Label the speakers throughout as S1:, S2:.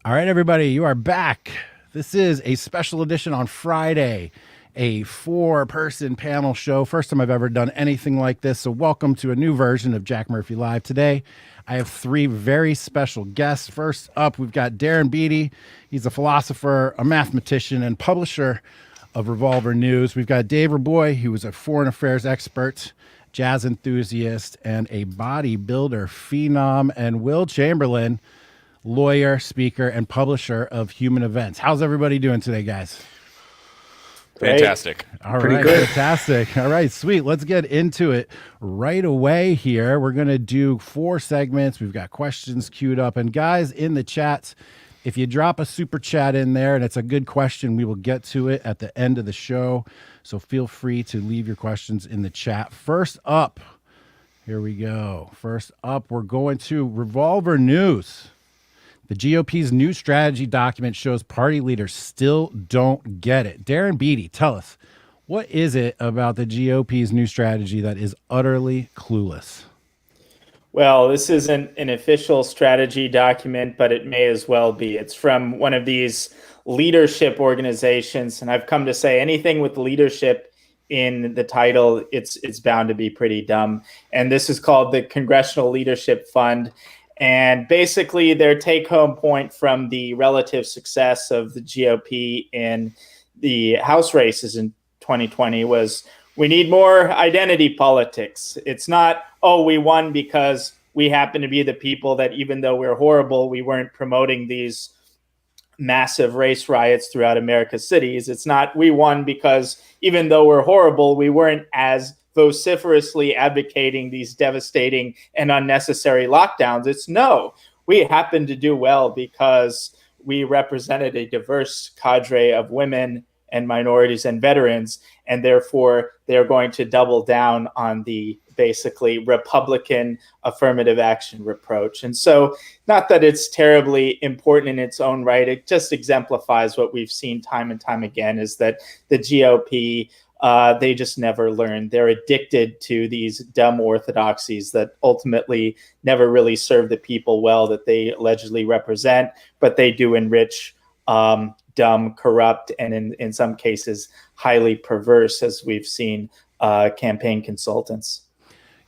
S1: All right, everybody, you are back. This is a special edition on Friday, a 4-person panel show. First time I've ever done anything like this, so welcome to a new version of Jack Murphy Live. Today, I have 3 very special guests. First up, we've got Darren Beattie. He's a philosopher, a mathematician, and publisher of Revolver News. We've got Dave Reaboi, who is a foreign affairs expert, jazz enthusiast, and a bodybuilder phenom, and Will Chamberlain, lawyer, speaker, and publisher of Human Events. How's everybody doing today, guys?
S2: Fantastic.
S1: All right, good. Fantastic. All right, sweet. Let's get into it right away here. We're going to do 4 segments. We've got questions queued up. And guys in the chats, if you drop a super chat in there and it's a good question, we will get to it at the end of the show. So feel free to leave your questions in the chat. First up, here we go. First up, we're going to Revolver News. The GOP's new strategy document shows party leaders still don't get it. Darren Beattie, tell us, what is it about the GOP's new strategy that is utterly clueless?
S3: Well, this isn't an official strategy document, but it may as well be. It's from one of these leadership organizations, and I've come to say anything with leadership in the title, it's bound to be pretty dumb. And this is called the Congressional Leadership Fund. And basically, their take-home point from the relative success of the GOP in the House races in 2020 was, we need more identity politics. It's not, oh, we won because we happen to be the people that, even though we're horrible, we weren't promoting these massive race riots throughout America's cities. It's not, we won because even though we're horrible, we weren't as vociferously advocating these devastating and unnecessary lockdowns. It's no, we happen to do well because we represented a diverse cadre of women and minorities and veterans, and therefore they're going to double down on the basically Republican affirmative action reproach. And so, not that it's terribly important in its own right, it just exemplifies what we've seen time and time again, is that the GOP, they just never learn. They're addicted to these dumb orthodoxies that ultimately never really serve the people well that they allegedly represent, but they do enrich dumb, corrupt, and in some cases, highly perverse, as we've seen, campaign consultants.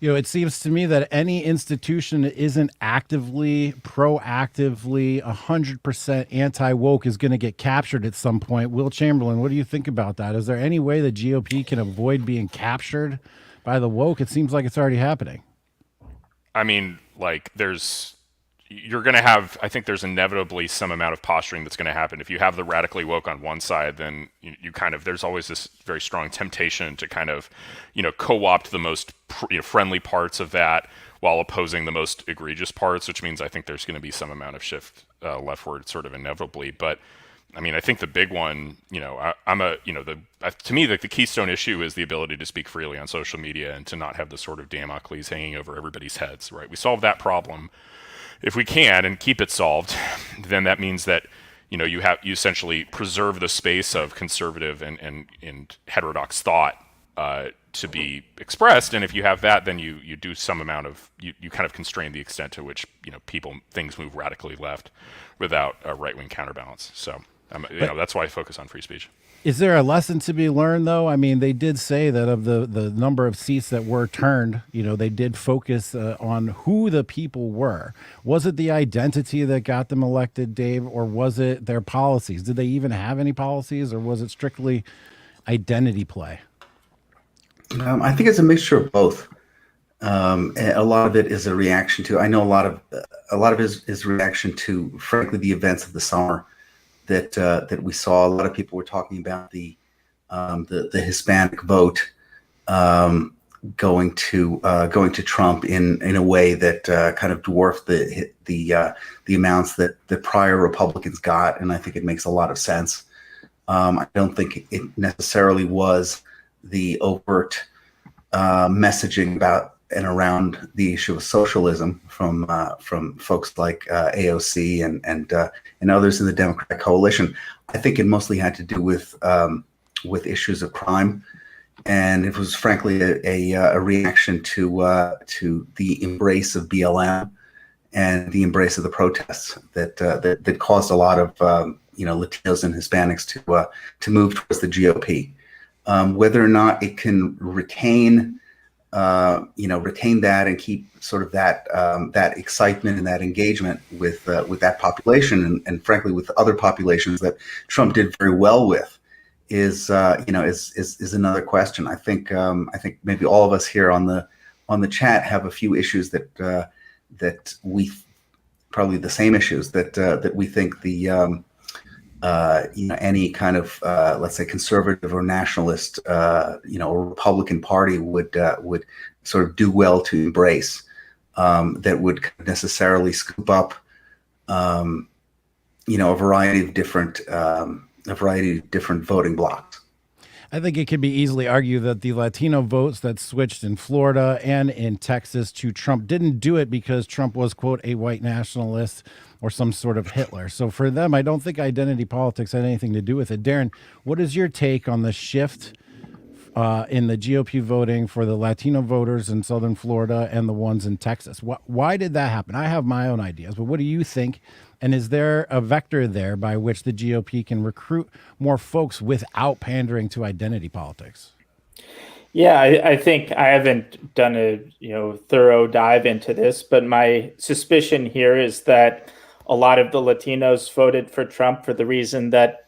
S1: You know, it seems to me that any institution that isn't actively, proactively, 100% anti-woke is going to get captured at some point. Will Chamberlain, what do you think about that? Is there any way the GOP can avoid being captured by the woke? It seems like it's already happening.
S2: I mean, like, you're going to have, I think there's inevitably some amount of posturing that's going to happen. If you have the radically woke on one side, then you kind of, there's always this very strong temptation to kind of, co-opt the most friendly parts of that while opposing the most egregious parts, which means I think there's going to be some amount of shift leftward sort of inevitably. But I mean, I think the big one, to me, the keystone issue is the ability to speak freely on social media and to not have the sort of Damocles hanging over everybody's heads, right? We solve that problem. If we can and keep it solved, then that means that you essentially preserve the space of conservative and heterodox thought to be expressed. And if you have that, then you do some amount of you kind of constrain the extent to which things move radically left without a right-wing counterbalance. So that's why I focus on free speech.
S1: Is there a lesson to be learned, though? I mean, they did say that of the number of seats that were turned, they did focus on who the people were. Was it the identity that got them elected, Dave, or was it their policies? Did they even have any policies, or was it strictly identity play?
S4: I think it's a mixture of both. A lot of it is a reaction to, I know a lot of it is reaction to, frankly, the events of the summer. That we saw. A lot of people were talking about the Hispanic vote going to Trump in a way that kind of dwarfed the amounts that the prior Republicans got, and I think it makes a lot of sense. I don't think it necessarily was the overt messaging about and around the issue of socialism from folks like AOC and others in the Democratic coalition. I think it mostly had to do with issues of crime, and it was frankly a reaction to the embrace of BLM and the embrace of the protests that caused a lot of Latinos and Hispanics to move towards the GOP. Whether or not it can retain that and keep sort of that excitement and that engagement with that population, and frankly with other populations that Trump did very well with, is another question. I think maybe all of us here on the chat have a few issues that we probably the same issues that we think the any kind of let's say conservative or nationalist or Republican Party would sort of do well to embrace, that would necessarily scoop up a variety of different voting blocks.
S1: I think it could be easily argued that the Latino votes that switched in Florida and in Texas to Trump didn't do it because Trump was, quote, a white nationalist or some sort of Hitler. So for them, I don't think identity politics had anything to do with it. Darren, what is your take on the shift in the GOP voting for the Latino voters in Southern Florida and the ones in Texas? Why did that happen? I have my own ideas, but what do you think? And is there a vector there by which the GOP can recruit more folks without pandering to identity politics?
S3: Yeah, I think I haven't done a thorough dive into this, but my suspicion here is that a lot of the Latinos voted for Trump for the reason that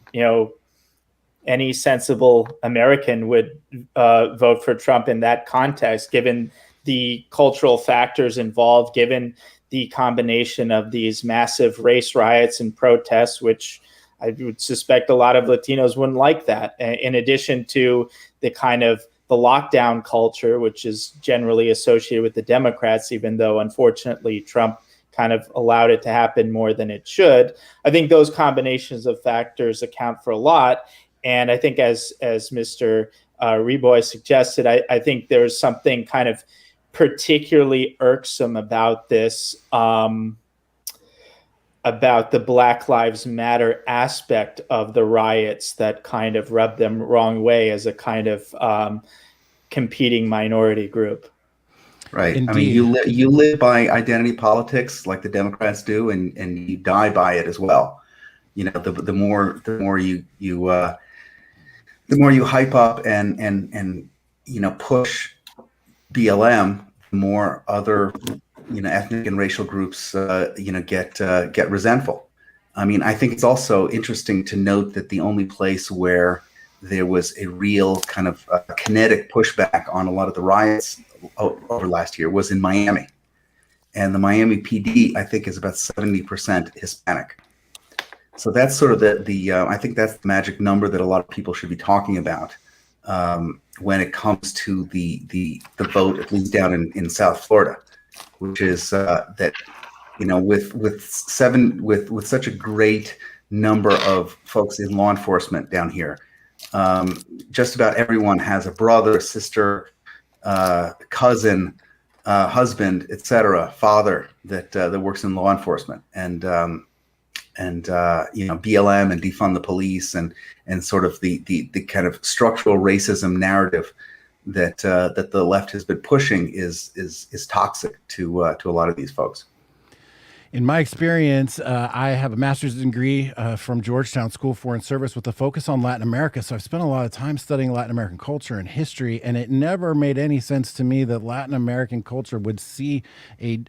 S3: any sensible American would vote for Trump in that context, given the cultural factors involved, given the combination of these massive race riots and protests, which I would suspect a lot of Latinos wouldn't like that. In addition to the kind of the lockdown culture, which is generally associated with the Democrats, even though unfortunately Trump kind of allowed it to happen more than it should. I think those combinations of factors account for a lot. And I think as Mr. Reaboi suggested, I think there's something kind of particularly irksome about this, about the Black Lives Matter aspect of the riots that kind of rubbed them wrong way as a kind of competing minority group.
S4: Right.
S1: Indeed.
S4: I mean, you live by identity politics like the Democrats do, and you die by it as well. The more you hype up and push BLM, the more other ethnic and racial groups get resentful. I mean, I think it's also interesting to note that the only place where there was a real kind of kinetic pushback on a lot of the riots over last year was in Miami, and the Miami PD I think is about 70% Hispanic. So that's sort of the I think that's the magic number that a lot of people should be talking about when it comes to the vote, at least down in South Florida, which is that with such a great number of folks in law enforcement down here, just about everyone has a brother, a sister, cousin, husband, etc., father that works in law enforcement, and BLM and defund the police and sort of the kind of structural racism narrative that the left has been pushing is toxic to a lot of these folks.
S1: In my experience, I have a master's degree from Georgetown School of Foreign Service with a focus on Latin America. So I've spent a lot of time studying Latin American culture and history, and it never made any sense to me that Latin American culture would see a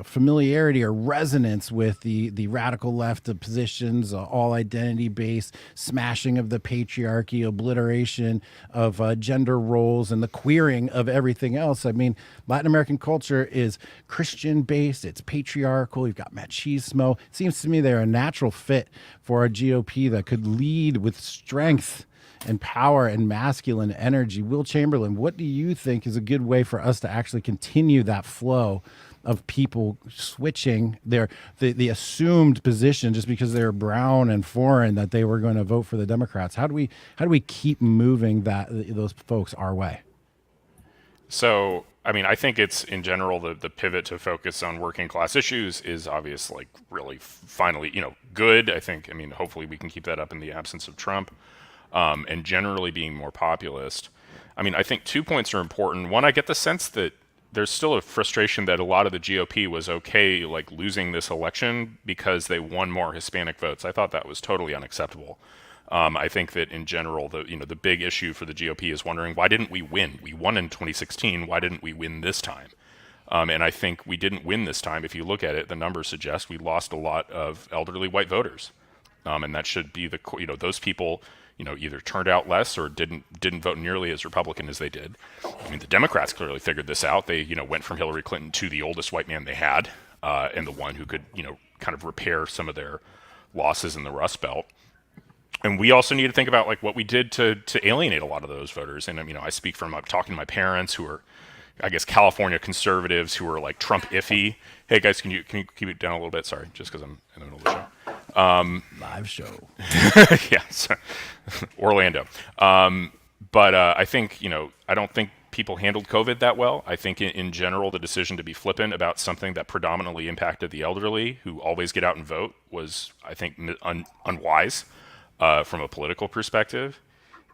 S1: familiarity or resonance with the radical left of positions, all identity based, smashing of the patriarchy, obliteration of gender roles, and the queering of everything else. I mean, Latin American culture is Christian based, it's patriarchal. You've got machismo. It seems to me they're a natural fit for a GOP that could lead with strength and power and masculine energy. Will Chamberlain, what do you think is a good way for us to actually continue that flow of people switching the assumed position just because they're brown and foreign that they were going to vote for the Democrats? How do we keep moving those folks our way?
S2: So, I mean, I think it's in general the pivot to focus on working class issues is obvious, like really finally, good. I think, hopefully we can keep that up in the absence of Trump, and generally being more populist. I mean, I think 2 points are important. One, I get the sense that there's still a frustration that a lot of the GOP was okay like losing this election because they won more Hispanic votes. I thought that was totally unacceptable. I think that in general, the big issue for the GOP is wondering, why didn't we win? We won in 2016. Why didn't we win this time? And I think we didn't win this time. If you look at it, the numbers suggest we lost a lot of elderly white voters. And that should be those people, either turned out less or didn't vote nearly as Republican as they did. I mean, the Democrats clearly figured this out. They, went from Hillary Clinton to the oldest white man they had, and the one who could, kind of repair some of their losses in the Rust Belt. And we also need to think about like what we did to alienate a lot of those voters. And I speak from talking to my parents who are, I guess, California conservatives who are like Trump iffy. Hey guys, can you keep it down a little bit? Sorry, just because I'm in the middle of the show.
S1: Live show.
S2: Yeah, so, Orlando. But I think, I don't think people handled COVID that well. I think in general, the decision to be flippant about something that predominantly impacted the elderly who always get out and vote was, I think, unwise from a political perspective.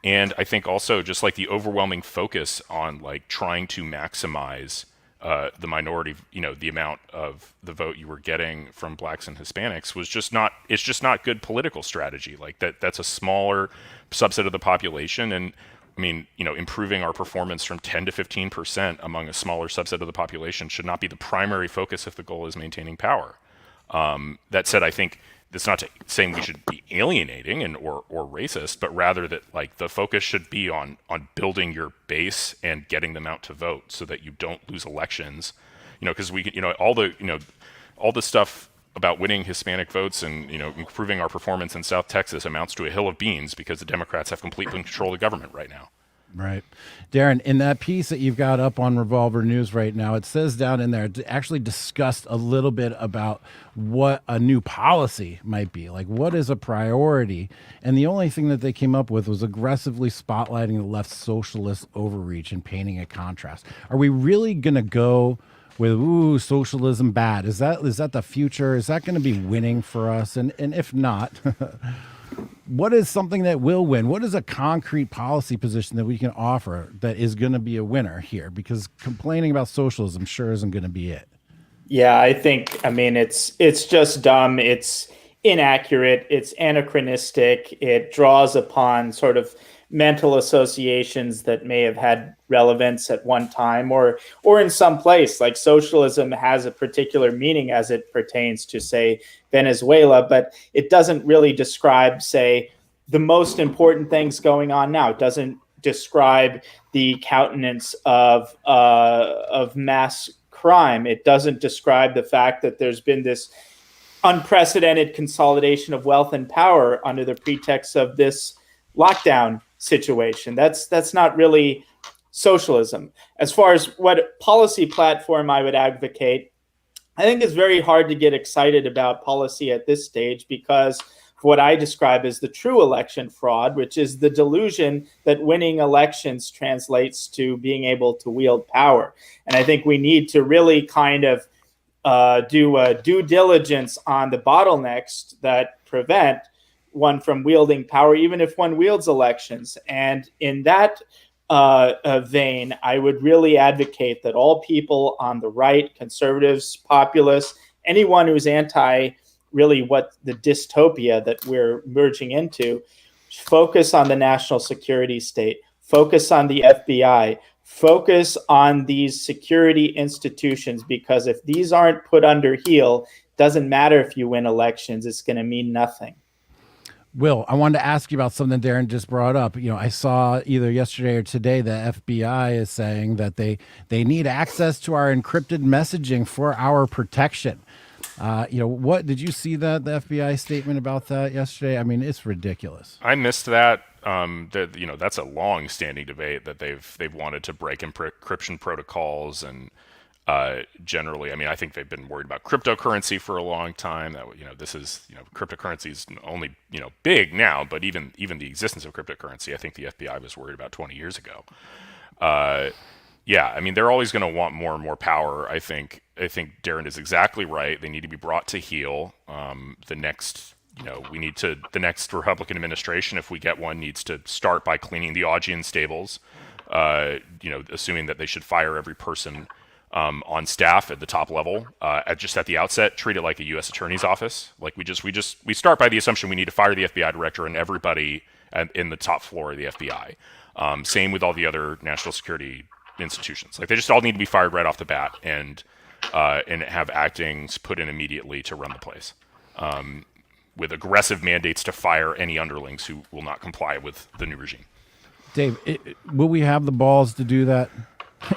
S2: And I think also just like the overwhelming focus on like trying to maximize the minority, the amount of the vote you were getting from blacks and Hispanics was it's just not good political strategy. Like that's a smaller subset of the population. And I mean, improving our performance from 10 to 15% among a smaller subset of the population should not be the primary focus if the goal is maintaining power. That said, I think that's not saying we should be alienating or racist, but rather that like the focus should be on building your base and getting them out to vote so that you don't lose elections. Because we can, all the stuff about winning Hispanic votes and improving our performance in South Texas amounts to a hill of beans because the Democrats have complete control of the government right now.
S1: Right. Darren, in that piece that you've got up on Revolver News right now, it says down in there, it actually discussed a little bit about what a new policy might be. Like, what is a priority? And the only thing that they came up with was aggressively spotlighting the left's socialist overreach and painting a contrast. Are we really going to go with, socialism bad? Is that the future? Is that going to be winning for us? And if not... What is something that will win? What is a concrete policy position that we can offer that is going to be a winner here? Because complaining about socialism sure isn't going to be it.
S3: Yeah, it's just dumb. It's inaccurate. It's anachronistic. It draws upon sort of mental associations that may have had relevance at one time or in some place. Like socialism has a particular meaning as it pertains to, say, Venezuela, but it doesn't really describe, say, the most important things going on now. It doesn't describe the countenance of mass crime. It doesn't describe the fact that there's been this unprecedented consolidation of wealth and power under the pretext of this lockdown situation. That's not really socialism. As far as what policy platform I would advocate, I think it's very hard to get excited about policy at this stage because what I describe as the true election fraud, which is the delusion that winning elections translates to being able to wield power. And I think we need to really kind of do a due diligence on the bottlenecks that prevent one from wielding power, even if one wields elections. And in that vein, I would really advocate that all people on the right, conservatives, populists, anyone who's anti really what the dystopia that we're merging into, focus on the national security state, focus on the FBI, focus on these security institutions, because if these aren't put under heel, doesn't matter if you win elections, it's going to mean nothing.
S1: Will, I wanted to ask you about something Darren just brought up. I saw either yesterday or today the FBI is saying that they need access to our encrypted messaging for our protection. What did you see the FBI statement about that yesterday? I mean, it's ridiculous.
S2: I missed that. That's a long-standing debate that they've wanted to break encryption protocols and generally, I mean, I think they've been worried about cryptocurrency for a long time. That this is cryptocurrency is only big now, but even the existence of cryptocurrency, I think the FBI was worried about 20 years ago. Yeah, I mean, they're always going to want more and more power. I think Darren is exactly right. They need to be brought to heel. The next Republican administration, if we get one, needs to start by cleaning the Augean stables. Assuming that they should fire every person on staff at the top level, at the outset, treat it like a U.S. attorney's office. Like we start by the assumption we need to fire the FBI director and everybody in the top floor of the FBI. Same with all the other national security institutions. Like they just all need to be fired right off the bat and have actings put in immediately to run the place, with aggressive mandates to fire any underlings who will not comply with the new regime.
S1: Dave, will we have the balls to do that?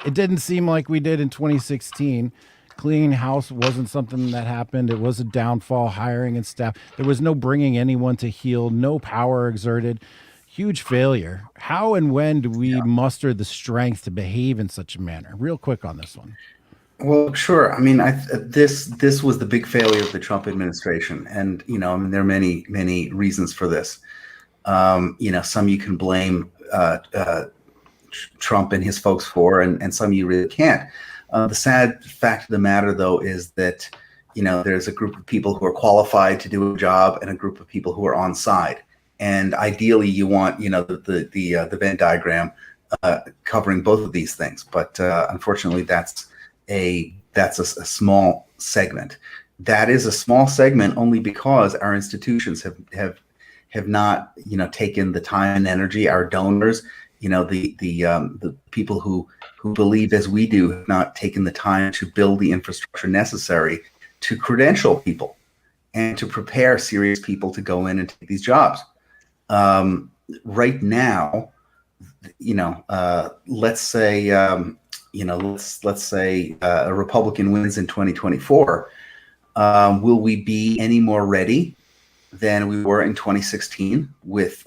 S1: It didn't seem like we did in 2016. Cleaning house wasn't something that happened. It was a downfall, hiring and staff. There was no bringing anyone to heel, no power exerted. Huge failure. How and when do we muster the strength to behave in such a manner? Real quick on this one.
S4: Well, sure. I mean, this was the big failure of the Trump administration, and there are many reasons for this. Some you can blame Trump and his folks for, and some you really can't. The sad fact of the matter, though, is that there's a group of people who are qualified to do a job and a group of people who are on side. And ideally, you want the Venn diagram covering both of these things. But unfortunately, that's a small segment. That is a small segment only because our institutions have not taken the time and energy. Our donors, the people who believe as we do, have not taken the time to build the infrastructure necessary to credential people and to prepare serious people to go in and take these jobs. Right now, let's say a Republican wins in 2024. Will we be any more ready than we were in 2016 with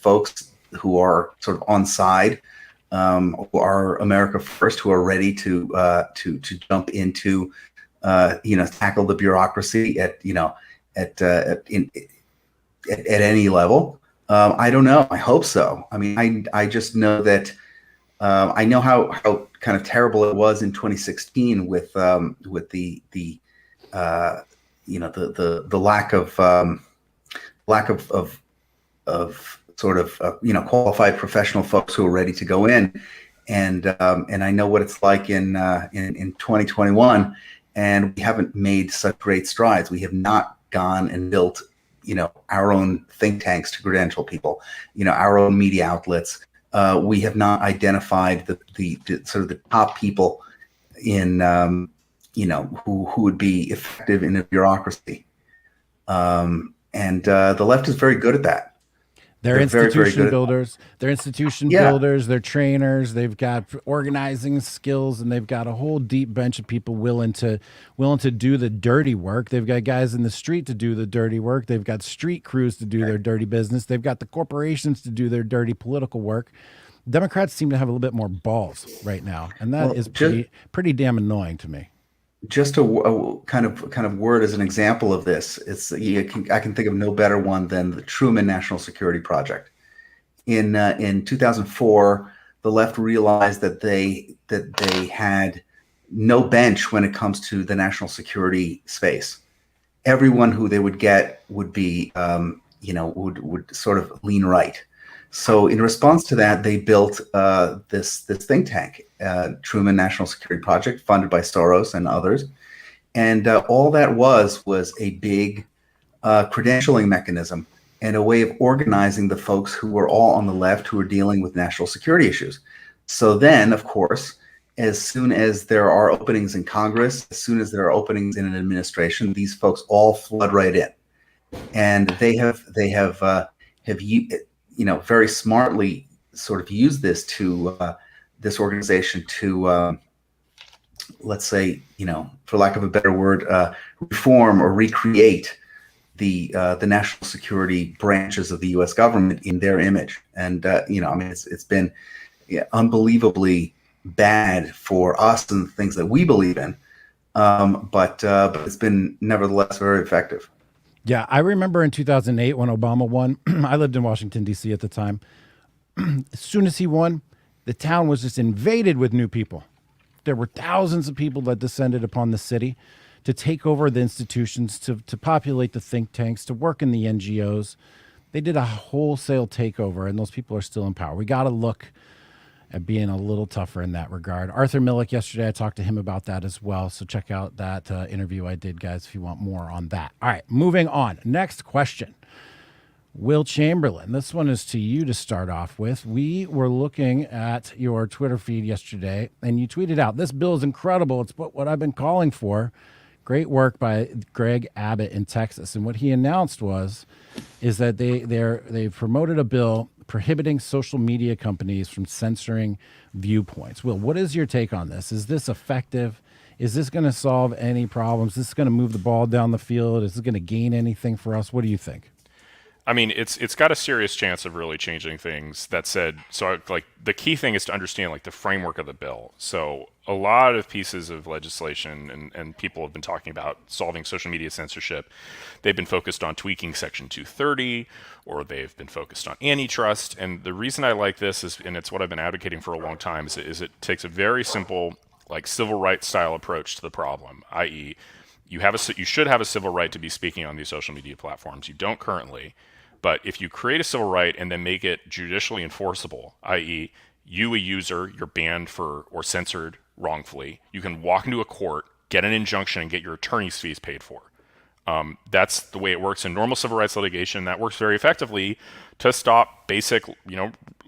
S4: folks who are sort of on side, who are America first, who are ready to jump into tackle the bureaucracy at any level? I don't know. I hope so. I mean, I just know that I know how kind of terrible it was in 2016 with the lack of sort of qualified professional folks who are ready to go in, and I know what it's like in 2021, and we haven't made such great strides. We have not gone and built our own think tanks to credential people, our own media outlets. We have not identified the sort of the top people in who would be effective in a bureaucracy, and the left is very good at that.
S1: They're institution builders. They're institution builders. They're trainers. They've got organizing skills, and they've got a whole deep bench of people willing to do the dirty work. They've got guys in the street to do the dirty work. They've got street crews to do their dirty business. They've got the corporations to do their dirty political work. Democrats seem to have a little bit more balls right now, and that is pretty damn annoying to me.
S4: Just a kind of word as an example of this. I can think of no better one than the Truman National Security Project. In 2004, the left realized that they had no bench when it comes to the national security space. Everyone who they would get would be would sort of lean right. So in response to that, they built this think tank, Truman National Security Project, funded by Soros and others. And all that was a big credentialing mechanism and a way of organizing the folks who were all on the left who were dealing with national security issues. So then, of course, as soon as there are openings in Congress, as soon as there are openings in an administration, these folks all flood right in. And they have very smartly sort of use this this organization to, let's say, for lack of a better word, reform or recreate the national security branches of the U.S. government in their image. And it's been unbelievably bad for us and the things that we believe in, but it's been nevertheless very effective.
S1: Yeah, I remember in 2008 when Obama won. I lived in Washington, D.C. at the time. As soon as he won, the town was just invaded with new people. There were thousands of people that descended upon the city to take over the institutions, to populate the think tanks, to work in the NGOs. They did a wholesale takeover, and those people are still in power. We got to look being a little tougher in that regard. Arthur Millick yesterday, I talked to him about that as well. So check out that interview I did, guys, if you want more on that. All right, moving on. Next question. Will Chamberlain, this one is to you to start off with. We were looking at your Twitter feed yesterday, and you tweeted out, "This bill is incredible. It's what I've been calling for." Great work by Greg Abbott in Texas. And what he announced is that they've promoted a bill prohibiting social media companies from censoring viewpoints. Will, what is your take on this? Is this effective? Is this going to solve any problems? Is this going to move the ball down the field? Is this going to gain anything for us? What do you think?
S2: I mean, it's got a serious chance of really changing things. That said, so like the key thing is to understand like the framework of the bill. So a lot of pieces of legislation and people have been talking about solving social media censorship. They've been focused on tweaking Section 230, or they've been focused on antitrust. And the reason I like this is, and it's what I've been advocating for a long time, is it takes a very simple like civil rights style approach to the problem, i.e., you should have a civil right to be speaking on these social media platforms. You don't currently. But if you create a civil right and then make it judicially enforceable, i.e., you, a user, you're banned for or censored wrongfully, you can walk into a court, get an injunction, and get your attorney's fees paid for. That's the way it works in normal civil rights litigation. That works very effectively to stop basic,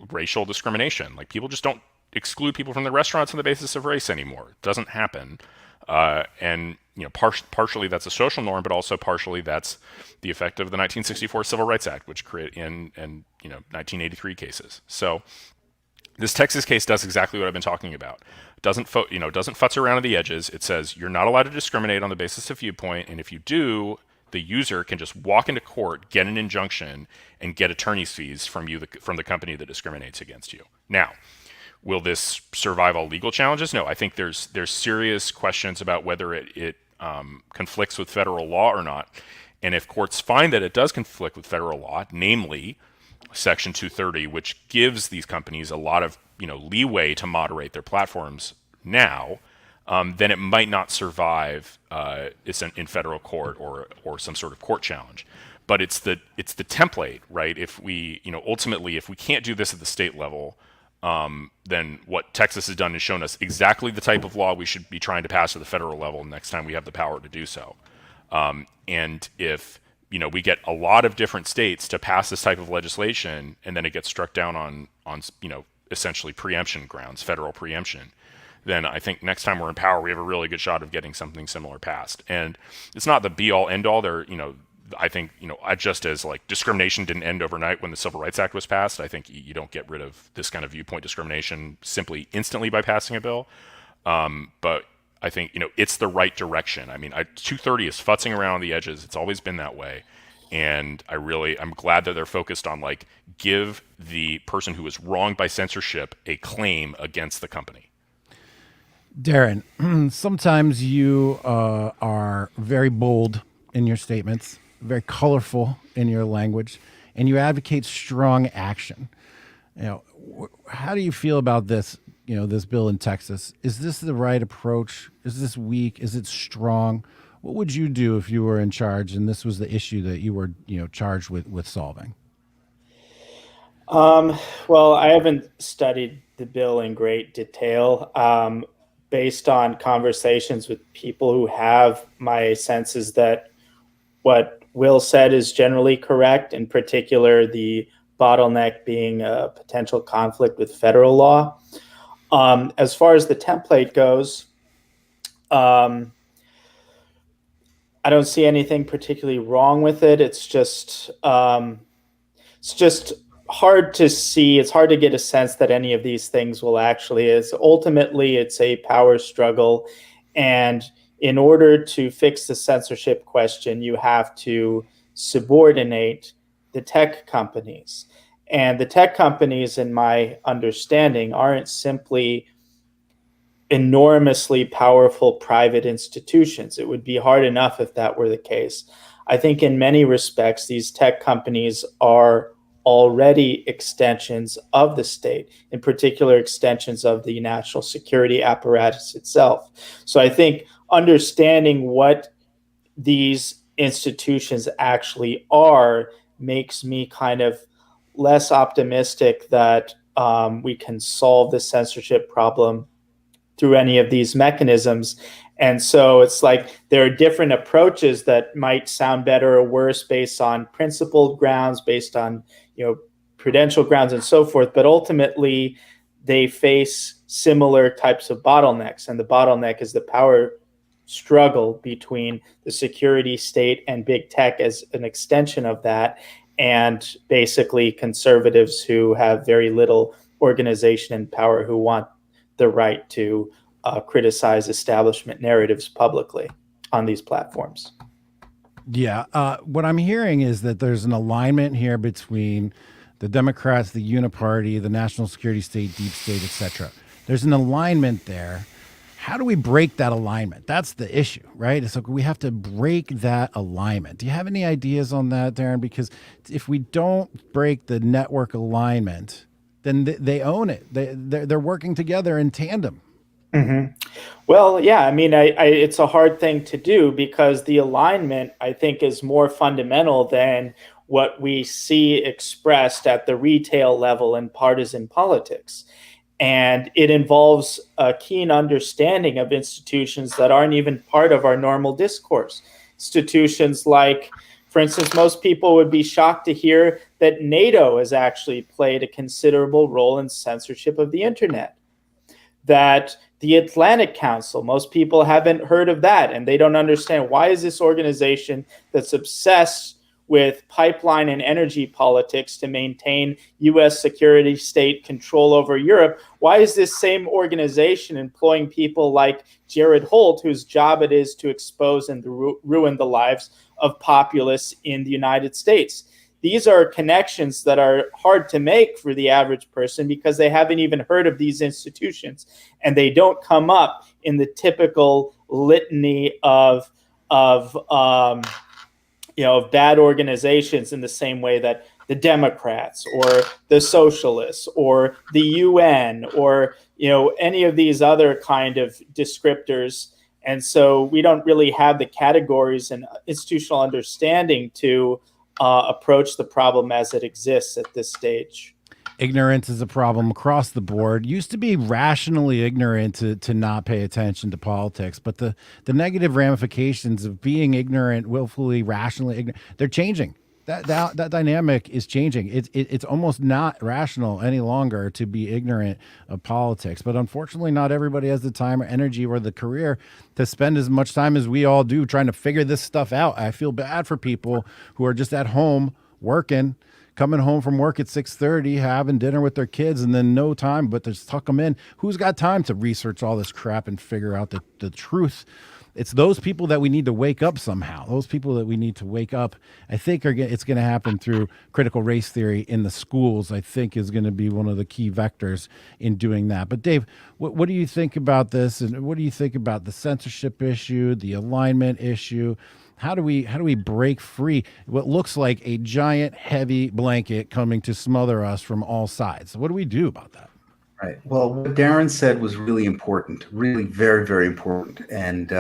S2: racial discrimination. Like people just don't exclude people from the restaurants on the basis of race anymore. It doesn't happen. And partially that's a social norm, but also partially that's the effect of the 1964 Civil Rights Act, which created in 1983 cases. So this Texas case does exactly what I've been talking about. Doesn't futz around on the edges. It says you're not allowed to discriminate on the basis of viewpoint, and if you do, the user can just walk into court, get an injunction, and get attorney's fees from the company that discriminates against you. Now, will this survive all legal challenges? No, I think there's serious questions about whether it conflicts with federal law or not. And if courts find that it does conflict with federal law, namely Section 230, which gives these companies a lot of leeway to moderate their platforms now, then it might not survive in federal court or some sort of court challenge. But it's the template, right? If we ultimately if we can't do this at the state level, then what Texas has done is shown us exactly the type of law we should be trying to pass at the federal level next time we have the power to do so. And if we get a lot of different states to pass this type of legislation, and then it gets struck down on essentially preemption grounds, federal preemption, then I think next time we're in power, we have a really good shot of getting something similar passed. And it's not the be all end all. I think, just as like discrimination didn't end overnight when the Civil Rights Act was passed, I think you don't get rid of this kind of viewpoint discrimination simply instantly by passing a bill. But I think, it's the right direction. I mean, 230 is futzing around on the edges. It's always been that way. And I'm glad that they're focused on like, give the person who is wronged by censorship a claim against the company.
S1: Darren, sometimes you are very bold in your statements, very colorful in your language, and you advocate strong action. How do you feel about this, this bill in Texas? Is this the right approach? Is this weak? Is it strong? What would you do if you were in charge and this was the issue that you were, charged with solving?
S3: Well, I haven't studied the bill in great detail. Based on conversations with people who have, my sense is that what Will said is generally correct, in particular, the bottleneck being a potential conflict with federal law. As far as the template goes, I don't see anything particularly wrong with it. It's just hard to see. It's hard to get a sense that any of these things will actually is. Ultimately, it's a power struggle. And in order to fix the censorship question, you have to subordinate the tech companies. And the tech companies, in my understanding, aren't simply enormously powerful private institutions. It would be hard enough if that were the case. I think in many respects, these tech companies are already extensions of the state, in particular extensions of the national security apparatus itself. So I think understanding what these institutions actually are makes me kind of less optimistic that we can solve the censorship problem through any of these mechanisms. And so it's like there are different approaches that might sound better or worse based on principled grounds, based on, prudential grounds and so forth. But ultimately, they face similar types of bottlenecks. And the bottleneck is the power struggle between the security state and big tech as an extension of that, and basically conservatives who have very little organization and power, who want the right to criticize establishment narratives publicly on these platforms.
S1: Yeah. What I'm hearing is that there's an alignment here between the Democrats, the Uniparty, the national security state, deep state, etc. There's an alignment there. How do we break that alignment? That's the issue, right? It's like we have to break that alignment. Do you have any ideas on that, Darren? Because if we don't break the network alignment, then they own it. They're working together in tandem.
S3: Mm-hmm. Well, yeah, I mean, it's a hard thing to do because the alignment, I think, is more fundamental than what we see expressed at the retail level in partisan politics. And it involves a keen understanding of institutions that aren't even part of our normal discourse. Institutions like, for instance, most people would be shocked to hear that NATO has actually played a considerable role in censorship of the internet. That the Atlantic Council, most people haven't heard of that, and they don't understand why is this organization that's obsessed with pipeline and energy politics to maintain U.S. security state control over Europe. Why is this same organization employing people like Jared Holt, whose job it is to expose and ruin the lives of populists in the United States? These are connections that are hard to make for the average person because they haven't even heard of these institutions, and they don't come up in the typical litany of bad organizations in the same way that the Democrats or the socialists or the UN or any of these other kind of descriptors. And so we don't really have the categories and institutional understanding to approach the problem as it exists at this stage.
S1: Ignorance is a problem across the board. Used to be rationally ignorant to not pay attention to politics, but the negative ramifications of being ignorant, willfully, rationally ignorant, they're changing. That dynamic is changing. It's almost not rational any longer to be ignorant of politics. But unfortunately, not everybody has the time or energy or the career to spend as much time as we all do trying to figure this stuff out. I feel bad for people who are just at home working, coming home from work at 6:30, having dinner with their kids, and then no time but to just tuck them in. Who's got time to research all this crap and figure out the truth? It's those people that we need to wake up somehow. Those people that we need to wake up, I think it's going to happen through critical race theory in the schools, I think is going to be one of the key vectors in doing that. But Dave, what do you think about this? And what do you think about the censorship issue, the alignment issue? How do we break free what looks like a giant heavy blanket coming to smother us from all sides? What do we do about that?
S4: Right. Well, what Darren said was really important, really very, very important. And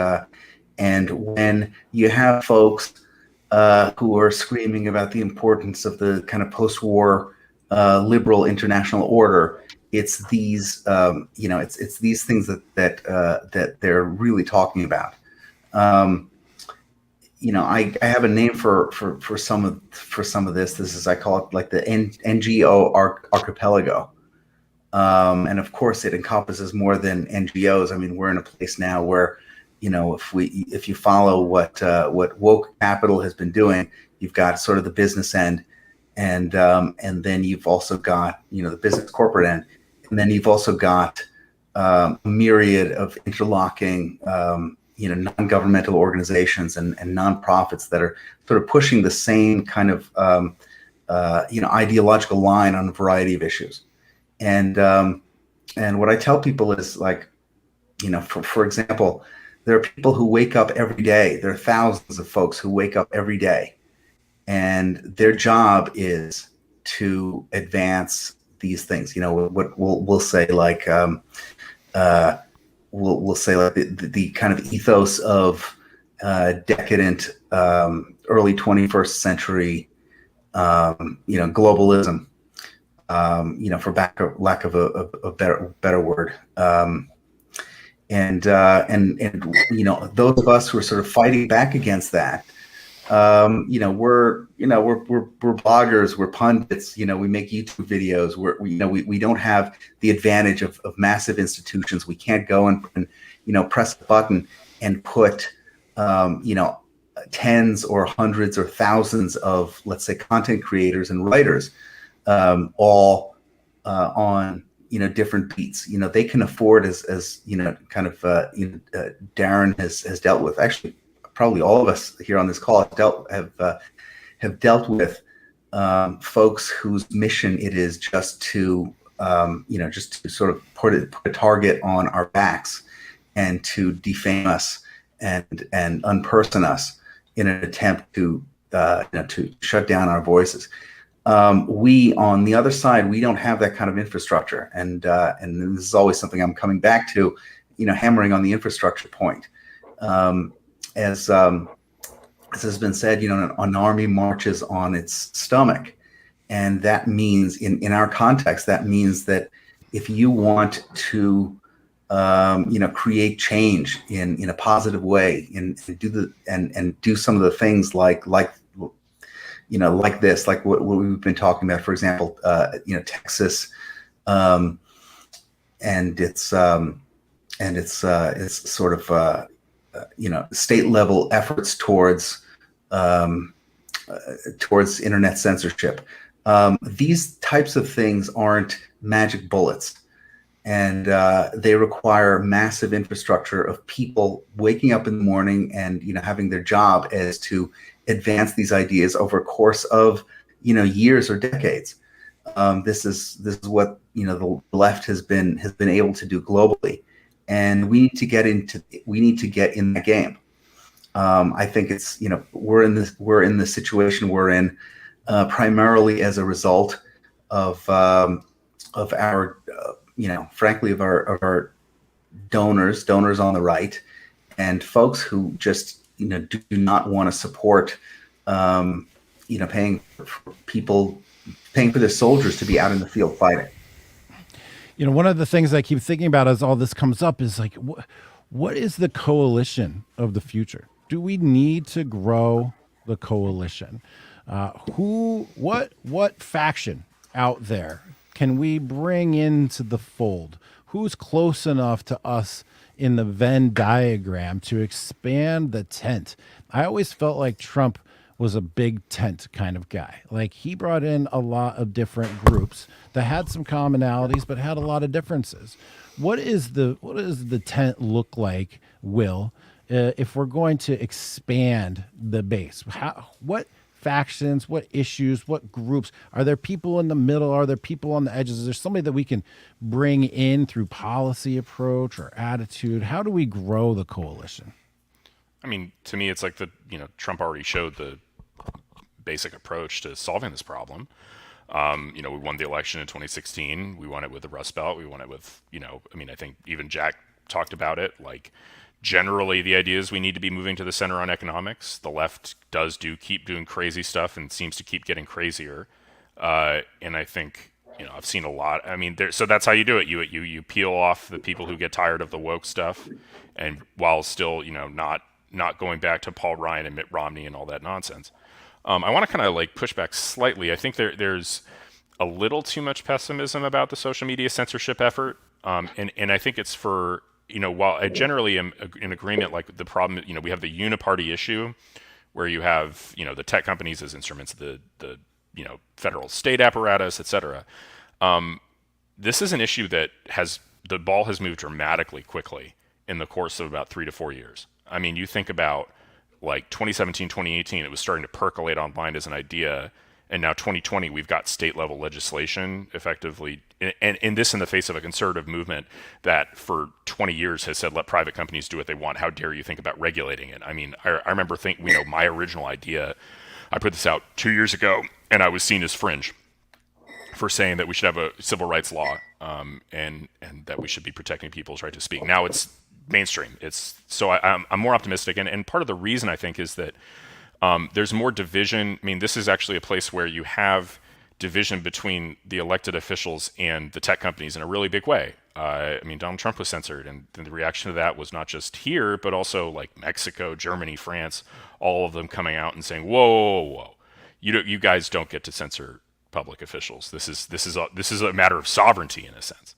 S4: when you have folks who are screaming about the importance of the kind of post-war liberal international order, it's these it's these things that they're really talking about. I have a name for some of this. This is, I call it like the NGO archipelago. And of course, it encompasses more than NGOs. I mean, we're in a place now where, if you follow what woke capital has been doing, you've got sort of the business end, and then you've also got the business corporate end, and then you've also got a myriad of interlocking non-governmental organizations and nonprofits that are sort of pushing the same kind of ideological line on a variety of issues. And what I tell people is, like, for example, there are people who wake up every day. There are thousands of folks who wake up every day, and their job is to advance these things. What we'll say, like we'll say like the kind of ethos of decadent early 21st century globalism. for lack of a better word. And those of us who are sort of fighting back against that, we're bloggers, we're pundits, we make YouTube videos. We don't have the advantage of massive institutions. We can't go and press a button and put, tens or hundreds or thousands of, let's say, content creators and writers, all on different beats. They can afford, as Darren has dealt with. Actually, probably all of us here on this call have dealt with folks whose mission it is just to sort of put a target on our backs and to defame us and unperson us in an attempt to shut down our voices. We, on the other side, we don't have that kind of infrastructure, and this is always something I'm coming back to, hammering on the infrastructure point. As has been said, an army marches on its stomach, and that means, in our context, that means that if you want to, create change in a positive way, and do some of the things like this, like what we've been talking about, for example, Texas, and it's sort of state level efforts towards internet censorship. These types of things aren't magic bullets, and they require massive infrastructure of people waking up in the morning and having their job as to advance these ideas over a course of years or decades. This is what the left has been able to do globally, and we need to get in the game. I think it's we're in the situation we're in primarily as a result of our frankly of our donors on the right, and folks who just do not want to support paying for their soldiers to be out in the field fighting.
S1: One of the things I keep thinking about as all this comes up is like, what is the coalition of the future? Do we need to grow the coalition? What faction out there can we bring into the fold? Who's close enough to us in the Venn diagram to expand the tent? I always felt like Trump was a big tent kind of guy. Like, he brought in a lot of different groups that had some commonalities but had a lot of differences. What does the tent look like, Will, if we're going to expand the base? What factions, what issues, what groups? Are there people in the middle? Are there people on the edges? Is there somebody that we can bring in through policy approach or attitude? How do we grow the coalition?
S2: I mean, to me, it's like Trump already showed the basic approach to solving this problem. We won the election in 2016. We won it with the Rust Belt. We won it with, I think even Jack talked about it. Like, generally, the idea is we need to be moving to the center on economics. The left keep doing crazy stuff and seems to keep getting crazier. And I think, I've seen a lot. I mean, so that's how you do it. You peel off the people who get tired of the woke stuff, and while still, not going back to Paul Ryan and Mitt Romney and all that nonsense. I want to kind of like push back slightly. I think there's a little too much pessimism about the social media censorship effort. And I think it's for, while I generally am in agreement, like the problem, we have the uniparty issue where you have, the tech companies as instruments of the federal state apparatus, et cetera. This is an issue that the ball has moved dramatically quickly in the course of about 3 to 4 years. I mean, you think about like 2017, 2018, it was starting to percolate online as an idea. And now 2020, we've got state level legislation effectively, and this in the face of a conservative movement that for 20 years has said, let private companies do what they want. How dare you think about regulating it? I mean, I remember my original idea, I put this out 2 years ago, and I was seen as fringe for saying that we should have a civil rights law, and that we should be protecting people's right to speak. Now it's mainstream. I'm more optimistic, and part of the reason I think is that there's more division. I mean, this is actually a place where you have division between the elected officials and the tech companies in a really big way. I mean, Donald Trump was censored, and the reaction to that was not just here, but also like Mexico, Germany, France, all of them coming out and saying, "Whoa, whoa, whoa, whoa. You guys don't get to censor public officials. This is a matter of sovereignty in a sense."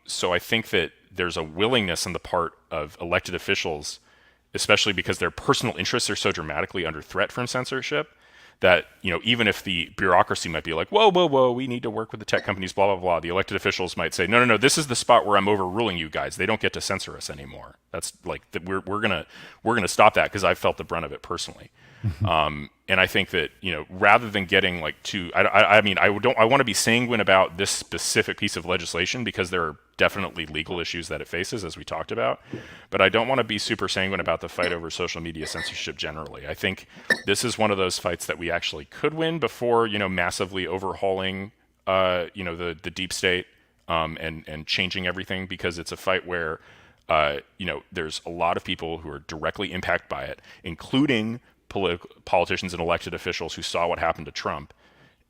S2: So I think that there's a willingness on the part of elected officials, especially because their personal interests are so dramatically under threat from censorship, that, even if the bureaucracy might be like, whoa, whoa, whoa, we need to work with the tech companies, blah, blah, blah, the elected officials might say, no, no, no, this is the spot where I'm overruling you guys. They don't get to censor us anymore. That's like, we're gonna stop that, because I felt the brunt of it personally. And I think that, rather than getting like I want to be sanguine about this specific piece of legislation, because there are definitely legal issues that it faces, as we talked about, but I don't want to be super sanguine about the fight over social media censorship generally. I think this is one of those fights that we actually could win before, massively overhauling, the deep state, and changing everything, because it's a fight where, there's a lot of people who are directly impacted by it, including politicians and elected officials who saw what happened to Trump,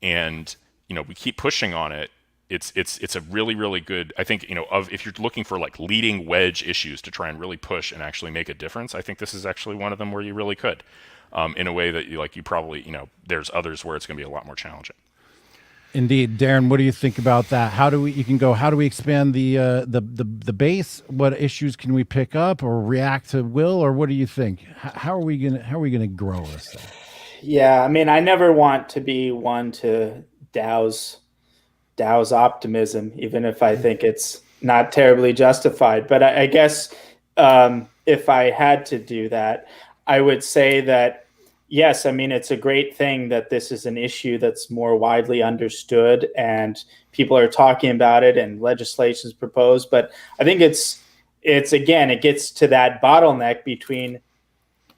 S2: and we keep pushing on it. It's a really, really good, I think, if you're looking for like leading wedge issues to try and really push and actually make a difference, I think this is actually one of them where you really could, in a way that you probably, there's others where it's going to be a lot more challenging.
S1: Indeed. Darren, what do you think about that? How do we expand the base? What issues can we pick up or react to Will, or what do you think? How are we gonna grow this thing?
S3: Yeah, I mean, I never want to be one to douse optimism, even if I think it's not terribly justified. But I guess if I had to do that, I would say that, yes, I mean, it's a great thing that this is an issue that's more widely understood and people are talking about it and legislation's proposed. But I think it's again, it gets to that bottleneck between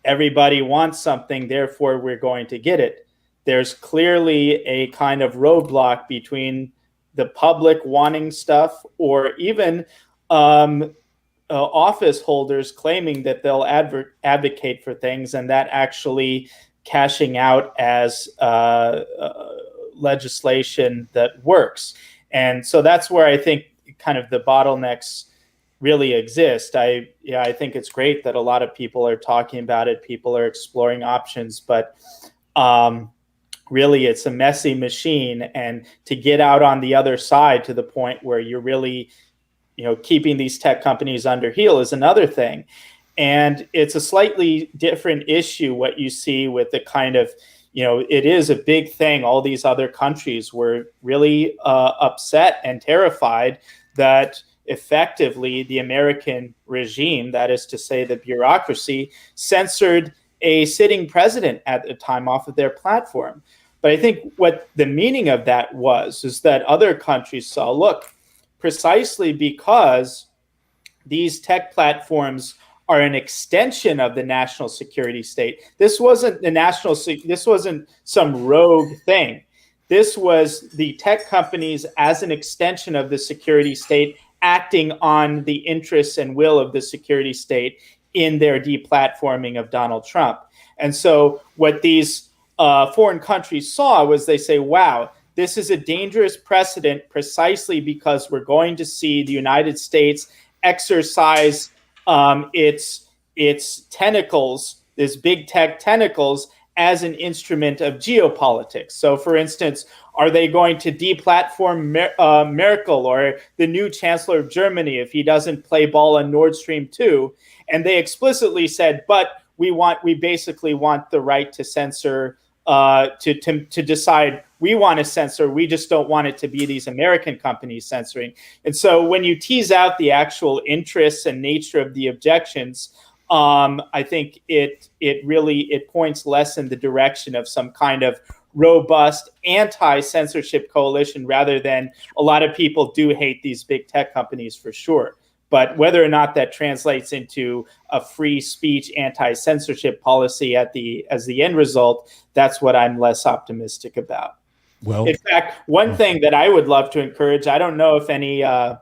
S3: everybody wants something, therefore we're going to get it. There's clearly a kind of roadblock between the public wanting stuff, or even office holders claiming that they'll advocate for things, and that actually cashing out as legislation that works. And so that's where I think kind of the bottlenecks really exist. I think it's great that a lot of people are talking about it. People are exploring options, but really it's a messy machine. And to get out on the other side to the point where you're really, keeping these tech companies under heel is another thing. And it's a slightly different issue what you see with the kind of, it is a big thing. All these other countries were really upset and terrified that effectively the American regime, that is to say the bureaucracy, censored a sitting president at the time off of their platform. But I think what the meaning of that is that other countries saw, look, precisely because these tech platforms are an extension of the national security state. This wasn't this wasn't some rogue thing. This was the tech companies as an extension of the security state, acting on the interests and will of the security state in their deplatforming of Donald Trump. And so what these foreign countries saw was, they say, wow, this is a dangerous precedent precisely because we're going to see the United States exercise its tentacles, this big tech tentacles, as an instrument of geopolitics. So, for instance, are they going to deplatform Merkel or the new chancellor of Germany if he doesn't play ball on Nord Stream 2? And they explicitly said, but we basically want the right to censor, to decide. We want to censor. We just don't want it to be these American companies censoring. And so when you tease out the actual interests and nature of the objections, I think it points less in the direction of some kind of robust anti-censorship coalition, rather than a lot of people do hate these big tech companies for sure. But whether or not that translates into a free speech anti-censorship policy as the end result, that's what I'm less optimistic about. Well, in fact, one thing that I would love to encourage, I don't know if any, I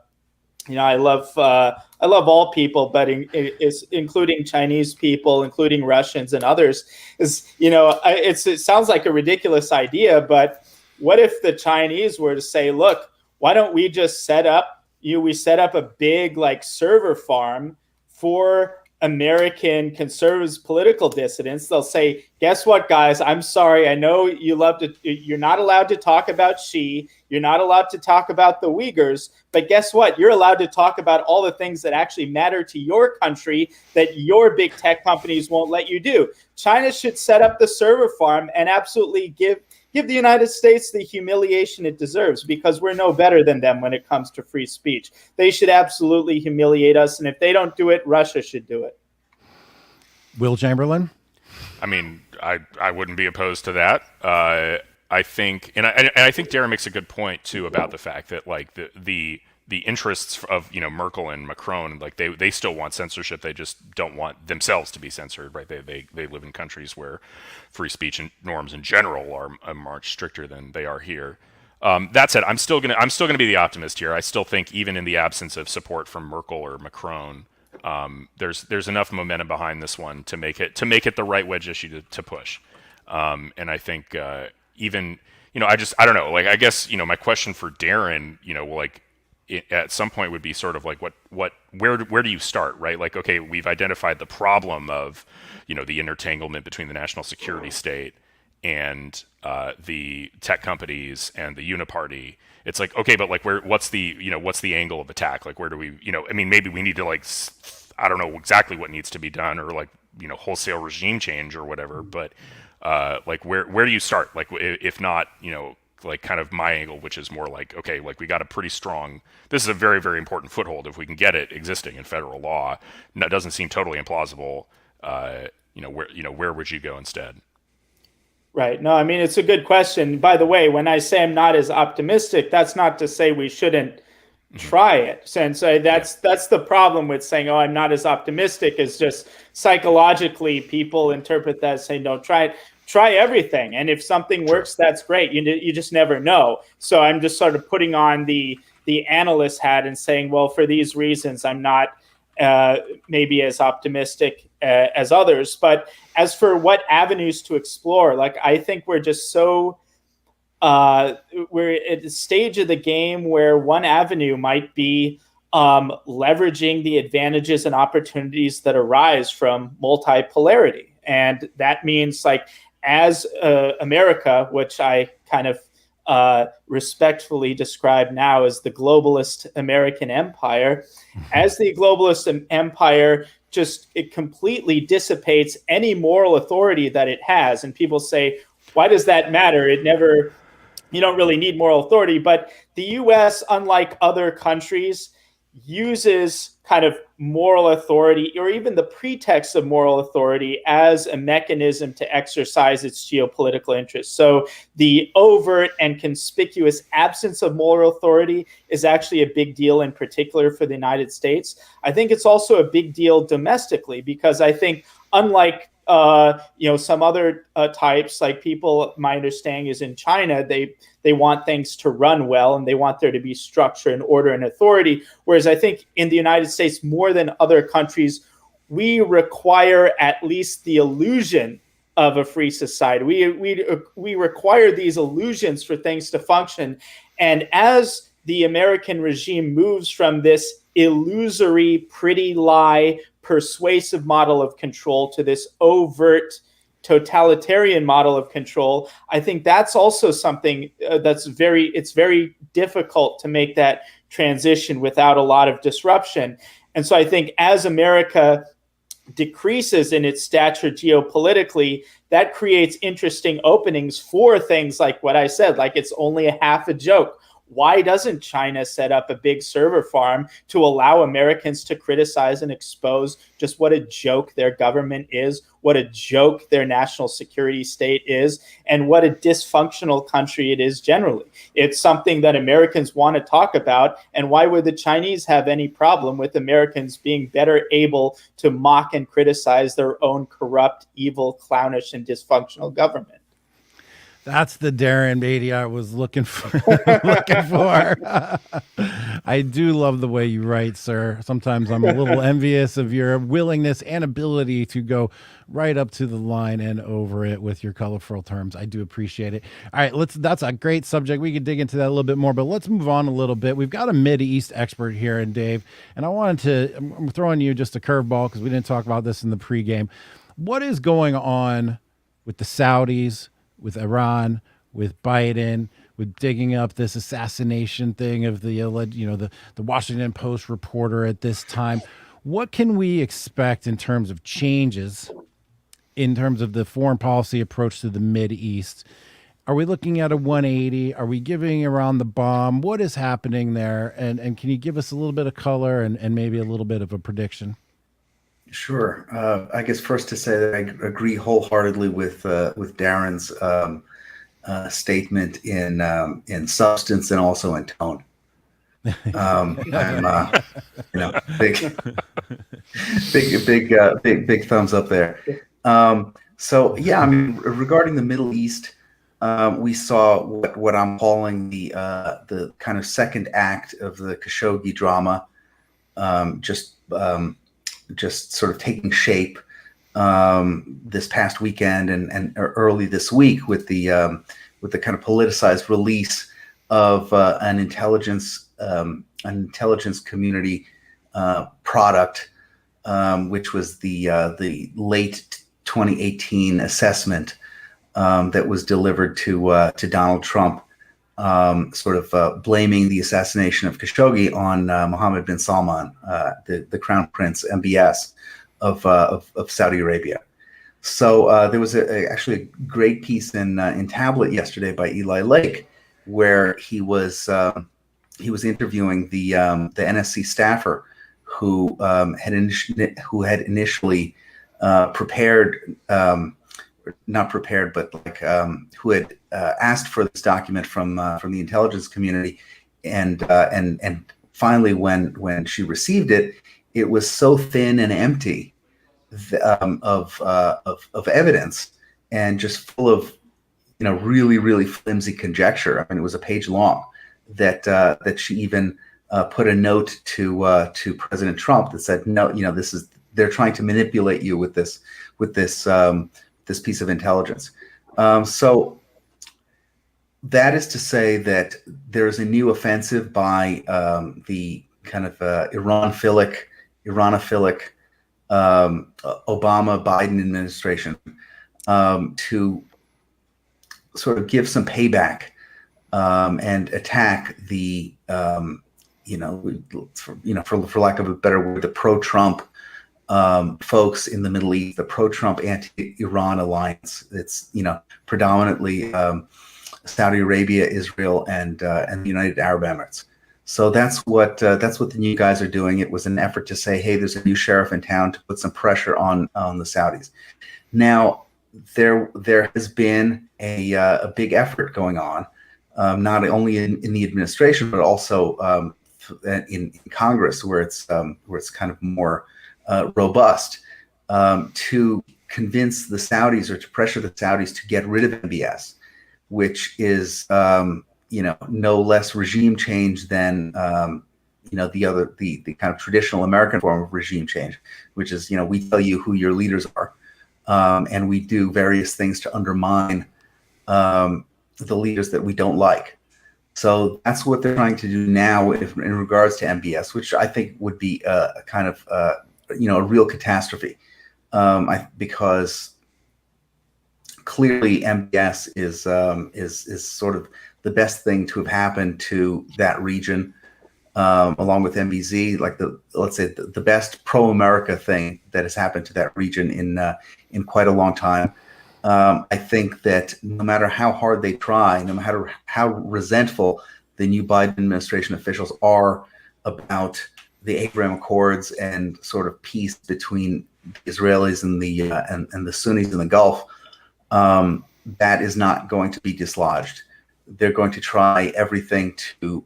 S3: love all people, but including Chinese people, including Russians and others, is, it sounds like a ridiculous idea, but what if the Chinese were to say, look, why don't we just set up a big like server farm for American conservatives, political dissidents? They'll say, guess what, guys? I'm sorry. I know you're not allowed to talk about Xi. You're not allowed to talk about the Uyghurs. But guess what? You're allowed to talk about all the things that actually matter to your country that your big tech companies won't let you do. China should set up the server farm and absolutely give the United States the humiliation it deserves, because we're no better than them when it comes to free speech. They should absolutely humiliate us. And if they don't do it, Russia should do it.
S1: Will Chamberlain?
S2: I mean, I wouldn't be opposed to that. I think, and I think Darren makes a good point too about the fact that like the interests of Merkel and Macron, like they still want censorship. They just don't want themselves to be censored, right? They live in countries where free speech and norms in general are much stricter than they are here. That said, I'm still gonna be the optimist here. I still think even in the absence of support from Merkel or Macron, there's enough momentum behind this one to make it the right wedge issue to push. And I think even I don't know. Like I guess my question for Darren, like at some point would be sort of like where do you start, right? Like, okay, we've identified the problem of the intertanglement between the national security state and the tech companies and the uniparty. It's like, okay, but like what's the angle of attack? Like where do we I mean, maybe we need to like I don't know exactly what needs to be done, or like wholesale regime change or whatever, but like where do you start? Like if not like kind of my angle, which is more like, okay, like we got a pretty strong, this is a very, very important foothold if we can get it existing in federal law. And that doesn't seem totally implausible. Where would you go instead?
S3: Right. No, I mean, it's a good question. By the way, when I say I'm not as optimistic, that's not to say we shouldn't try it. Since that's the problem with saying, oh, I'm not as optimistic, is just psychologically people interpret that as saying, don't try it. Try everything, and if something works, that's great. You just never know. So I'm just sort of putting on the analyst hat and saying, well, for these reasons, I'm not maybe as optimistic as others. But as for what avenues to explore, like I think we're just so we're at the stage of the game where one avenue might be leveraging the advantages and opportunities that arise from multipolarity, and that means like, as America, which I kind of respectfully describe now as the globalist American empire, as the globalist empire, it completely dissipates any moral authority that it has. And people say, why does that matter? You don't really need moral authority. But the US, unlike other countries, uses kind of moral authority, or even the pretext of moral authority, as a mechanism to exercise its geopolitical interests. So the overt and conspicuous absence of moral authority is actually a big deal, in particular for the United States. I think it's also a big deal domestically, because I think unlike some other types, like people, my understanding is in China, they want things to run well and they want there to be structure and order and authority. Whereas I think in the United States, more than other countries, we require at least the illusion of a free society. We require these illusions for things to function. And as the American regime moves from this illusory, pretty lie, persuasive model of control to this overt totalitarian model of control, I think that's also something it's very difficult to make that transition without a lot of disruption. And so I think as America decreases in its stature geopolitically, that creates interesting openings for things like what I said, like it's only a half a joke. Why doesn't China set up a big server farm to allow Americans to criticize and expose just what a joke their government is, what a joke their national security state is, and what a dysfunctional country it is generally? It's something that Americans want to talk about. And why would the Chinese have any problem with Americans being better able to mock and criticize their own corrupt, evil, clownish, and dysfunctional government?
S1: That's the Darren Beattie I was looking for. looking for. I do love the way you write, sir. Sometimes I'm a little envious of your willingness and ability to go right up to the line and over it with your colorful terms. I do appreciate it. All right, that's a great subject. We could dig into that a little bit more, but let's move on a little bit. We've got a Mid-East expert here, and Dave, and I'm throwing you just a curveball because we didn't talk about this in the pregame. What is going on with the Saudis, with Iran, with Biden, with digging up this assassination thing of the Washington Post reporter at this time? What can we expect in terms of changes in terms of the foreign policy approach to the Mideast? Are we looking at a 180? Are we giving Iran the bomb? What is happening there? And can you give us a little bit of color and maybe a little bit of a prediction?
S4: Sure. I guess first to say that I agree wholeheartedly with Darren's statement in substance and also in tone. I'm big thumbs up there. So yeah, I mean, regarding the Middle East, we saw what I'm calling the kind of second act of the Khashoggi drama, just sort of taking shape this past weekend and early this week with the kind of politicized release of an intelligence community product, which was the late 2018 assessment that was delivered to Donald Trump, sort of blaming the assassination of Khashoggi on Mohammed bin Salman, the Crown Prince MBS of Saudi Arabia. So there was actually a great piece in Tablet yesterday by Eli Lake, where he was interviewing the NSC staffer who had initially prepared. Not prepared, but who had asked for this document from the intelligence community, and finally, when she received it, it was so thin and empty of evidence and just full of really flimsy conjecture. I mean, it was a page long that she even put a note to President Trump that said, no, they're trying to manipulate you with this piece of intelligence. So that is to say that there's a new offensive by the kind of Iranophilic Obama-Biden administration to sort of give some payback and attack the for lack of a better word, the pro-Trump folks in the Middle East, the pro-Trump anti-Iran alliance. It's predominantly Saudi Arabia, Israel, and the United Arab Emirates. So that's what the new guys are doing. It was an effort to say, hey, there's a new sheriff in town to put some pressure on the Saudis. Now there has been a big effort going on, not only in the administration but also in Congress, where it's kind of more robust, to convince the Saudis or to pressure the Saudis to get rid of MBS, which is no less regime change than the kind of traditional American form of regime change, which is we tell you who your leaders are, and we do various things to undermine the leaders that we don't like. So that's what they're trying to do now in regards to MBS, which I think would be a kind of a real catastrophe, because clearly MBS is sort of the best thing to have happened to that region, along with MBZ, like let's say the best pro-America thing that has happened to that region in quite a long time. I think that no matter how hard they try, no matter how resentful the new Biden administration officials are about the Abraham Accords and sort of peace between the Israelis and the Sunnis in the Gulf, that is not going to be dislodged. They're going to try everything to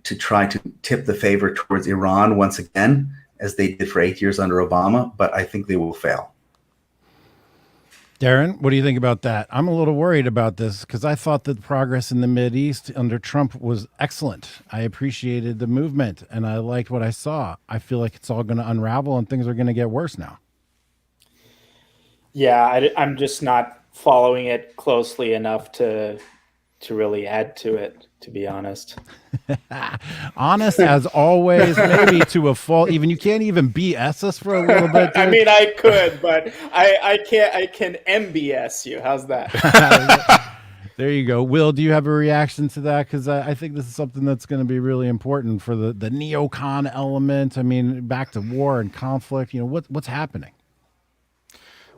S4: try to tip the favor towards Iran once again, as they did for 8 years under Obama, but I think they will fail.
S1: Darren, what do you think about that? I'm a little worried about this because I thought that the progress in the Mideast under Trump was excellent. I appreciated the movement and I liked what I saw. I feel like it's all going to unravel and things are going to get worse now.
S3: Yeah, I'm just not following it closely enough to really add to it, to be honest.
S1: Honest as always, maybe to a fault. Even you can't even BS us for a little bit.
S3: I mean, I could, but I can't. I can MBS you. How's that?
S1: There you go. Will, do you have a reaction to that? Because I think this is something that's going to be really important for the neocon element. I mean, back to war and conflict. You know, what's happening?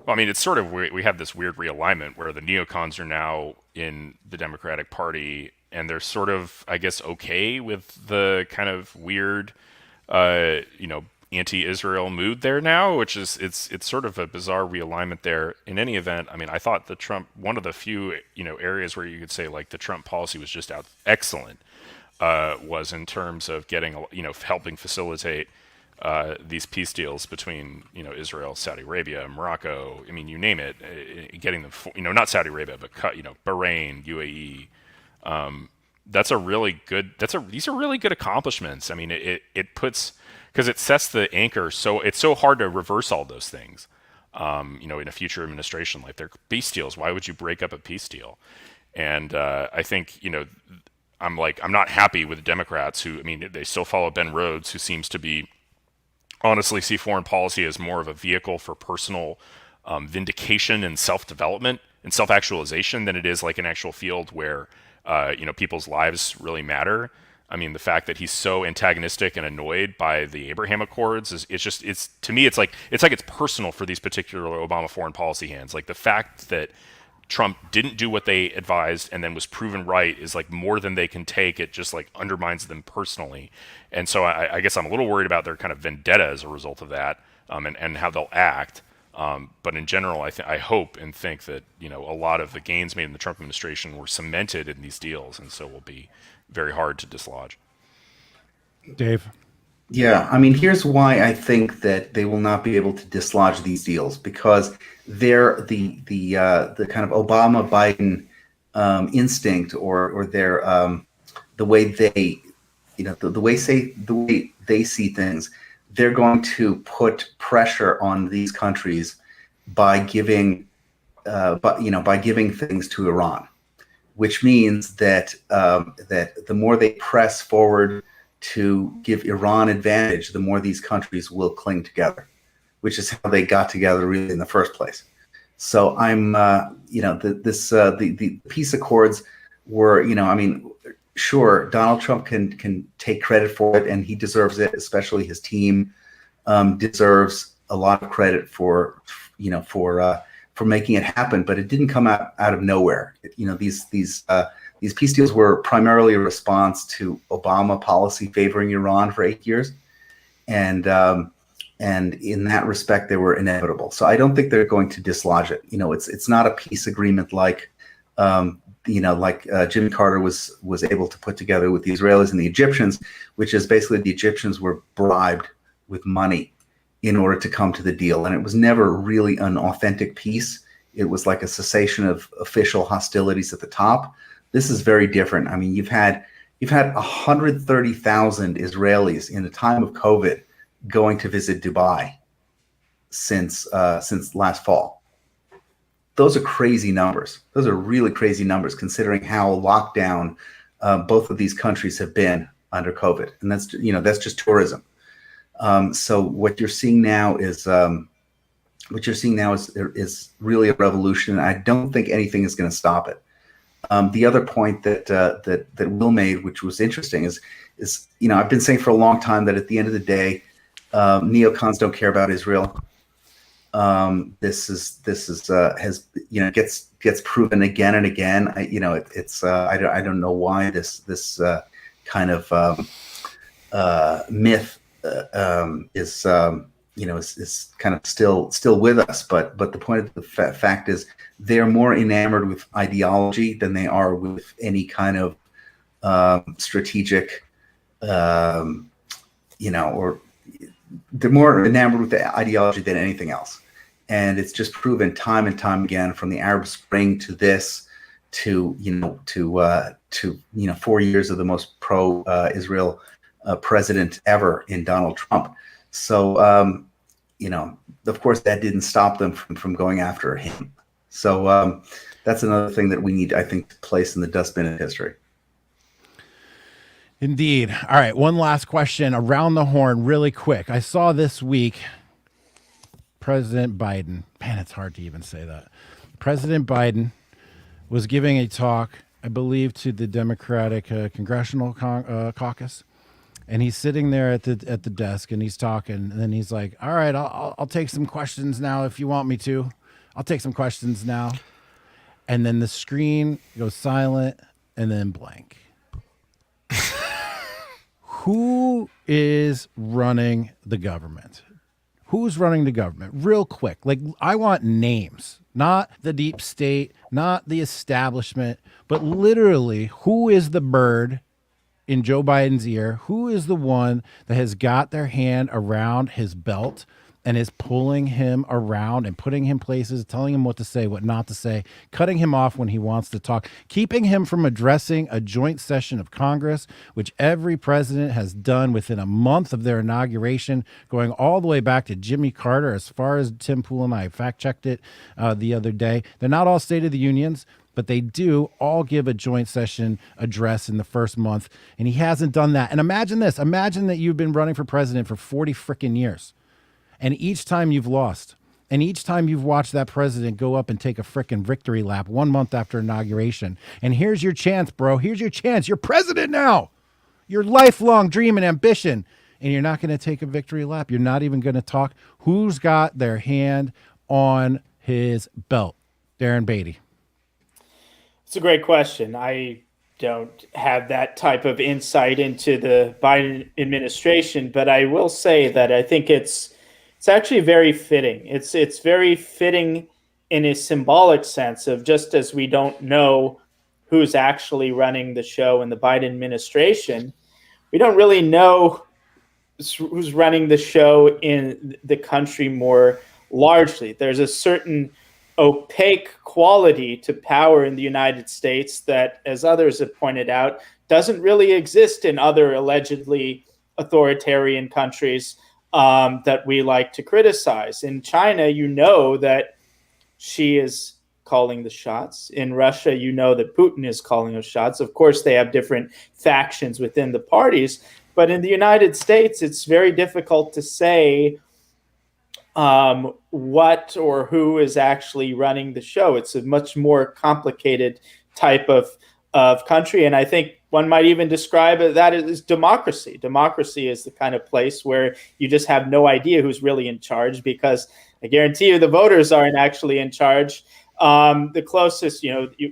S2: Well, I mean, it's sort of, we have this weird realignment where the neocons are now in the Democratic Party, and they're sort of, I guess, okay with the kind of weird, anti-Israel mood there now, which is, it's sort of a bizarre realignment there. In any event, I mean, I thought the Trump, one of the few, areas where you could say like the Trump policy was just excellent, was in terms of getting, helping facilitate these peace deals between Israel, Saudi Arabia, Morocco. I mean, you name it, getting them. Not Saudi Arabia, but Bahrain, UAE. These are really good accomplishments. I mean, it puts, because it sets the anchor. So it's so hard to reverse all those things. In a future administration, like they're peace deals. Why would you break up a peace deal? And I think I'm not happy with the Democrats who, I mean, they still follow Ben Rhodes, who seems to be honestly see foreign policy as more of a vehicle for personal vindication and self-development and self-actualization than it is like an actual field where people's lives really matter. I mean, the fact that he's so antagonistic and annoyed by the Abraham Accords it's to me it's personal for these particular Obama foreign policy hands. Like the fact that Trump didn't do what they advised and then was proven right is like more than they can take. It just like undermines them personally. And so I guess I'm a little worried about their kind of vendetta as a result of that, and how they'll act. But in general, I hope and think that, a lot of the gains made in the Trump administration were cemented in these deals, and so will be very hard to dislodge.
S1: Dave?
S4: Yeah, I mean, here's why I think that they will not be able to dislodge these deals, because they're the kind of Obama Biden instinct, or their the way they the way they see things. They're going to put pressure on these countries by giving by giving things to Iran, which means that that the more they press forward to give Iran advantage, the more these countries will cling together, which is how they got together really in the first place. So I'm, the peace accords were, I mean, sure, Donald Trump can take credit for it, and he deserves it. Especially his team deserves a lot of credit for making it happen. But it didn't come out of nowhere. These peace deals were primarily a response to Obama policy favoring Iran for 8 years, and in that respect, they were inevitable. So I don't think they're going to dislodge it. It's not a peace agreement like Jimmy Carter was able to put together with the Israelis and the Egyptians, which is basically the Egyptians were bribed with money in order to come to the deal, and it was never really an authentic peace. It was like a cessation of official hostilities at the top. This is very different. I mean, you've had 130,000 Israelis in the time of COVID going to visit Dubai since last fall. Those are crazy numbers. Those are really crazy numbers, considering how locked down both of these countries have been under COVID, and that's just tourism. So what you're seeing now is really a revolution. I don't think anything is going to stop it. The other point that Will made, which was interesting, is I've been saying for a long time that at the end of the day, neocons don't care about Israel. This gets proven again and again. I don't know why this kind of myth is kind of still with us, but the point of the fact is they're more enamored with ideology than they are with any kind of strategic, or they're more enamored with the ideology than anything else. And it's just proven time and time again, from the Arab Spring to this, to 4 years of the most pro-Israel president ever in Donald Trump. So, of course, that didn't stop them from going after him. So that's another thing that we need, I think, to place in the dustbin of history.
S1: Indeed. All right, one last question around the horn really quick. I saw this week President Biden, man, it's hard to even say that. President Biden was giving a talk, I believe, to the Democratic Congressional Caucus. And he's sitting there at the desk and he's talking. And then he's like, all right, I'll take some questions now if you want me to. I'll take some questions now. And then the screen goes silent and then blank. Who is running the government? Who's running the government? Real quick. Like, I want names, not the deep state, not the establishment, but literally, who is the bird in Joe Biden's ear? Who is the one that has got their hand around his belt and is pulling him around and putting him places, telling him what to say, what not to say, cutting him off when he wants to talk, keeping him from addressing a joint session of Congress, which every president has done within a month of their inauguration, going all the way back to Jimmy Carter, as far as Tim Pool and I fact-checked it the other day. They're not all State of the Unions, but they do all give a joint session address in the first month, and he hasn't done that. And imagine this. Imagine that you've been running for president for 40 freaking years, and each time you've lost, and each time you've watched that president go up and take a freaking victory lap 1 month after inauguration. And here's your chance, bro. Here's your chance. You're president now. Your lifelong dream and ambition, and you're not going to take a victory lap. You're not even going to talk. Who's got their hand on his belt? Darren Beattie.
S3: It's a great question. I don't have that type of insight into the Biden administration, but I will say that I think it's actually very fitting. It's very fitting in a symbolic sense of, just as we don't know who's actually running the show in the Biden administration, we don't really know who's running the show in the country more largely. There's a certain opaque quality to power in the United States that, as others have pointed out, doesn't really exist in other allegedly authoritarian countries that we like to criticize. In China, you know that Xi is calling the shots. In Russia, you know that Putin is calling the shots. Of course, they have different factions within the parties. But in the United States, it's very difficult to say what or who is actually running the show. It's a much more complicated type of country. And I think one might even describe it that as democracy. Democracy is the kind of place where you just have no idea who's really in charge, because I guarantee you the voters aren't actually in charge. The closest,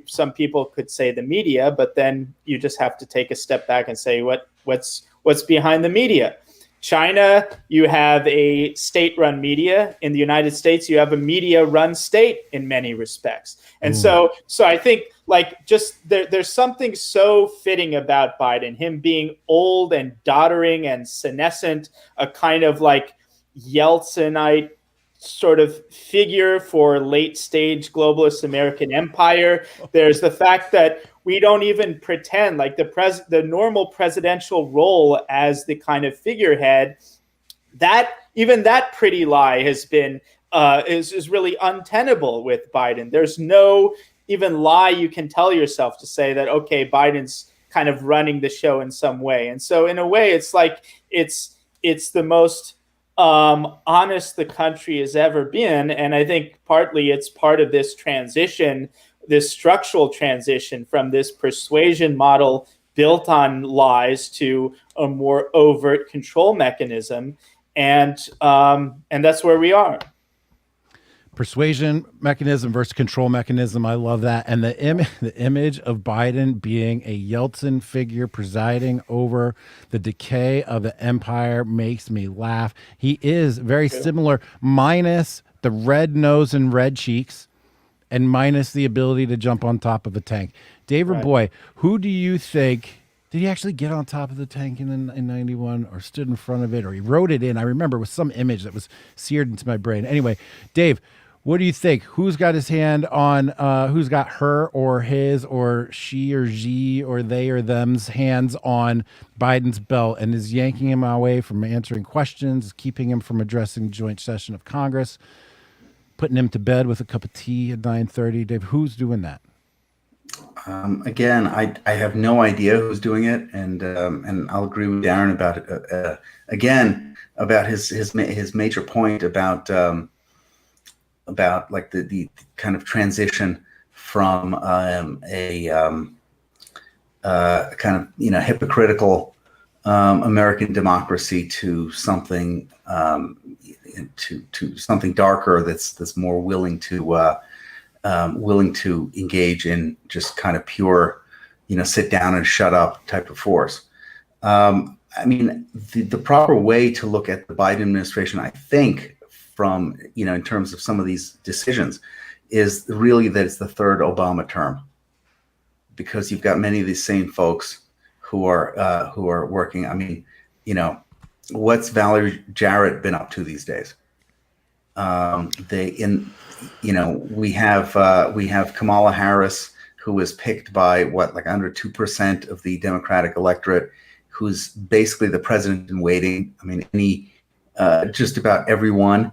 S3: some people could say the media, but then you just have to take a step back and say what's behind the media. China, you have a state-run media. In the United States, you have a media-run state in many respects. And so I think there's something so fitting about Biden, him being old and doddering and senescent, a kind of like Yeltsinite sort of figure for late-stage globalist American empire. There's the fact that we don't even pretend, like the normal presidential role as the kind of figurehead, that even that pretty lie has been is really untenable with Biden. There's no even lie you can tell yourself to say that, okay, Biden's kind of running the show in some way. And so in a way, it's like it's the most honest the country has ever been. And I think partly it's part of this transition, this structural transition from this persuasion model built on lies to a more overt control mechanism. And that's where we are.
S1: Persuasion mechanism versus control mechanism. I love that. And the image of Biden being a Yeltsin figure presiding over the decay of the empire makes me laugh. He is very similar, minus the red nose and red cheeks, and minus the ability to jump on top of a tank. Dave Reaboi, who do you think, did he actually get on top of the tank in 91 or stood in front of it, or he wrote it in? I remember with some image that was seared into my brain. Anyway, Dave, What do you think? Who's got his hand on, who's got her or his or she or she or they or them's hands on Biden's belt and is yanking him away from answering questions, keeping him from addressing joint session of Congress, putting him to bed with a cup of tea at 9:30? Dave, who's doing that?
S4: Again, I have no idea who's doing it, and I'll agree with Darren about it. Again, about his major point about like the kind of transition from a kind of hypocritical American democracy to something to something darker that's more willing to engage in just kind of pure, sit down and shut up type of force. I mean, the proper way to look at the Biden administration, I think, from, in terms of some of these decisions, is really that it's the third Obama term, because you've got many of these same folks who are working. I mean, what's Valerie Jarrett been up to these days? We have Kamala Harris, who was picked by under 2% of the Democratic electorate, who's basically the president in waiting. I mean, just about everyone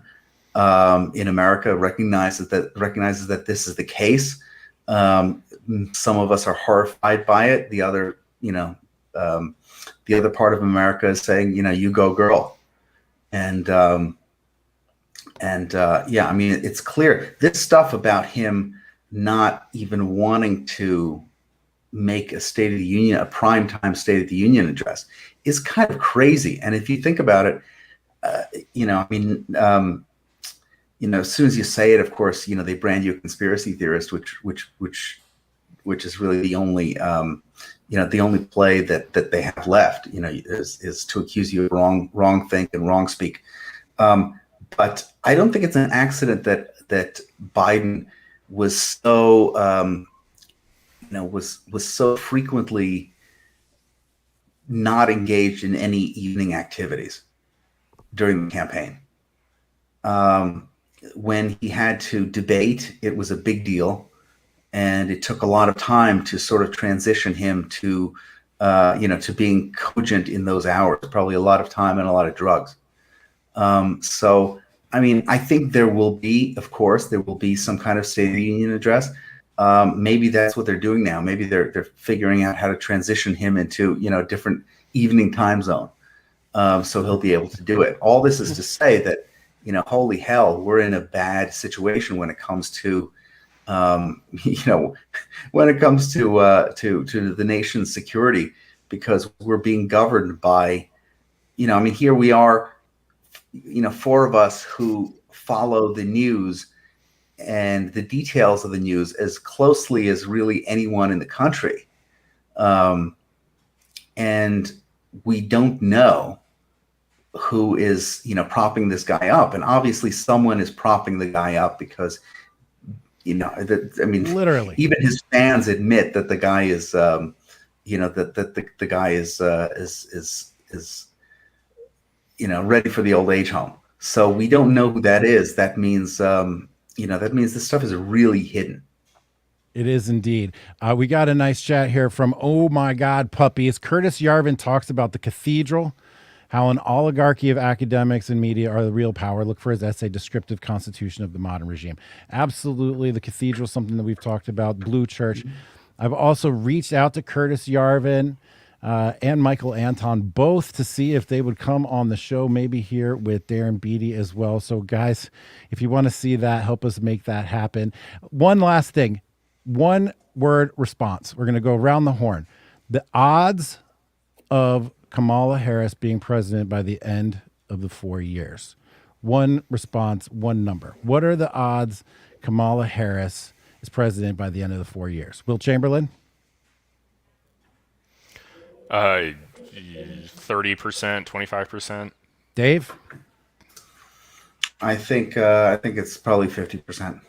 S4: in America recognizes that this is the case. Some of us are horrified by it. The other part of America is saying, you go, girl. And I mean, it's clear this stuff about him not even wanting to make a State of the Union, a primetime State of the Union address, is kind of crazy. And if you think about it, as soon as you say it, of course, they brand you a conspiracy theorist, which is really the only, the only play that they have left, is to accuse you of wrong think and wrong speak. But I don't think it's an accident that Biden was so, was so frequently not engaged in any evening activities during the campaign. When he had to debate, it was a big deal, and it took a lot of time to sort of transition him to, to being cogent in those hours. Probably a lot of time and a lot of drugs. So, I mean, I think there will be some kind of State of the Union address. Maybe that's what they're doing now. Maybe they're figuring out how to transition him into, a different evening time zone. So he'll be able to do it. All this is to say that, holy hell, we're in a bad situation when it comes to, when it comes to the nation's security, because we're being governed by, here we are, four of us who follow the news and the details of the news as closely as really anyone in the country. And we don't know who is, propping this guy up. And obviously someone is propping the guy up because, literally, even his fans admit that the guy is, that the guy is ready for the old age home. So we don't know who that is. That means, that means this stuff is really hidden.
S1: It is indeed. We got a nice chat here from Oh My God Puppies. Curtis Yarvin talks about the cathedral, how an oligarchy of academics and media are the real power. Look for his essay, Descriptive Constitution of the Modern Regime. Absolutely. The cathedral is something that we've talked about. Blue Church. I've also reached out to Curtis Yarvin and Michael Anton, both to see if they would come on the show, maybe here with Darren Beattie as well. So guys, if you want to see that, help us make that happen. One last thing, one word response. We're going to go around the horn. The odds of Kamala Harris being president by the end of the 4 years. One response, one number. What are the odds Kamala Harris is president by the end of the 4 years? Will Chamberlain?
S2: 30%, 25%.
S1: Dave?
S4: I think it's probably 50%.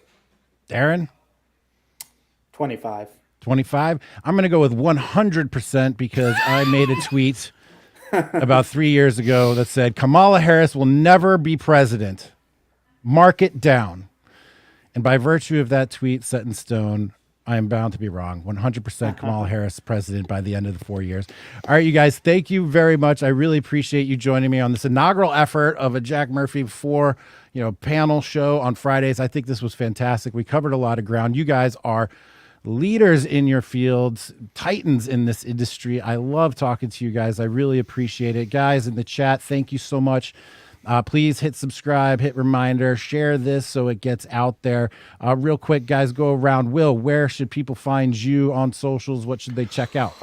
S1: Darren?
S3: 25.
S1: 25. I'm going to go with 100% because I made a tweet about 3 years ago that said Kamala Harris will never be president. Mark it down. And by virtue of that tweet set in stone, I am bound to be wrong. 100% Kamala Harris president by the end of the 4 years. All right, you guys, thank you very much. I really appreciate you joining me on this inaugural effort of a Jack Murphy 4 panel show on Fridays. I think this was fantastic. We covered a lot of ground. You guys are leaders in your fields, titans in this industry. I love talking to you guys. I really appreciate it. Guys in the chat, thank you so much. Please hit subscribe, hit reminder, share this so it gets out there. Real quick, guys, go around. Will, where should people find you on socials? What should they check out?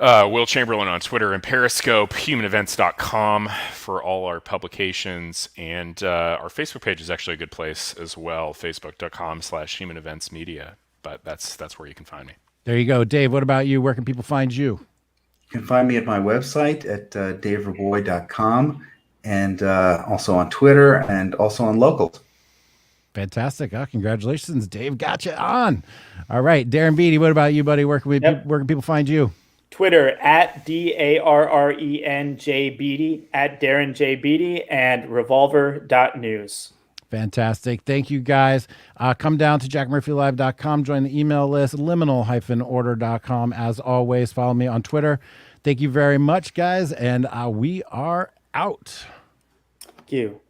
S2: Will Chamberlain on Twitter and Periscope, humanevents.com for all our publications, and our Facebook page is actually a good place as well, facebook.com/humaneventsmedia, but that's where you can find me.
S1: There you go. Dave, what about you? Where can people find you?
S4: You can find me at my website at davereaboi.com, and also on Twitter and also on Locals.
S1: Fantastic. Congratulations, Dave. Got you on. All right. Darren Beattie, what about you, buddy? Where can people find you?
S3: Twitter at DarrenJBeattie, at Darren J. Beattie, and revolver.news.
S1: Fantastic. Thank you, guys. Come down to jackmurphylive.com. Join the email list, liminal-order.com. As always, follow me on Twitter. Thank you very much, guys, and we are out.
S3: Thank you.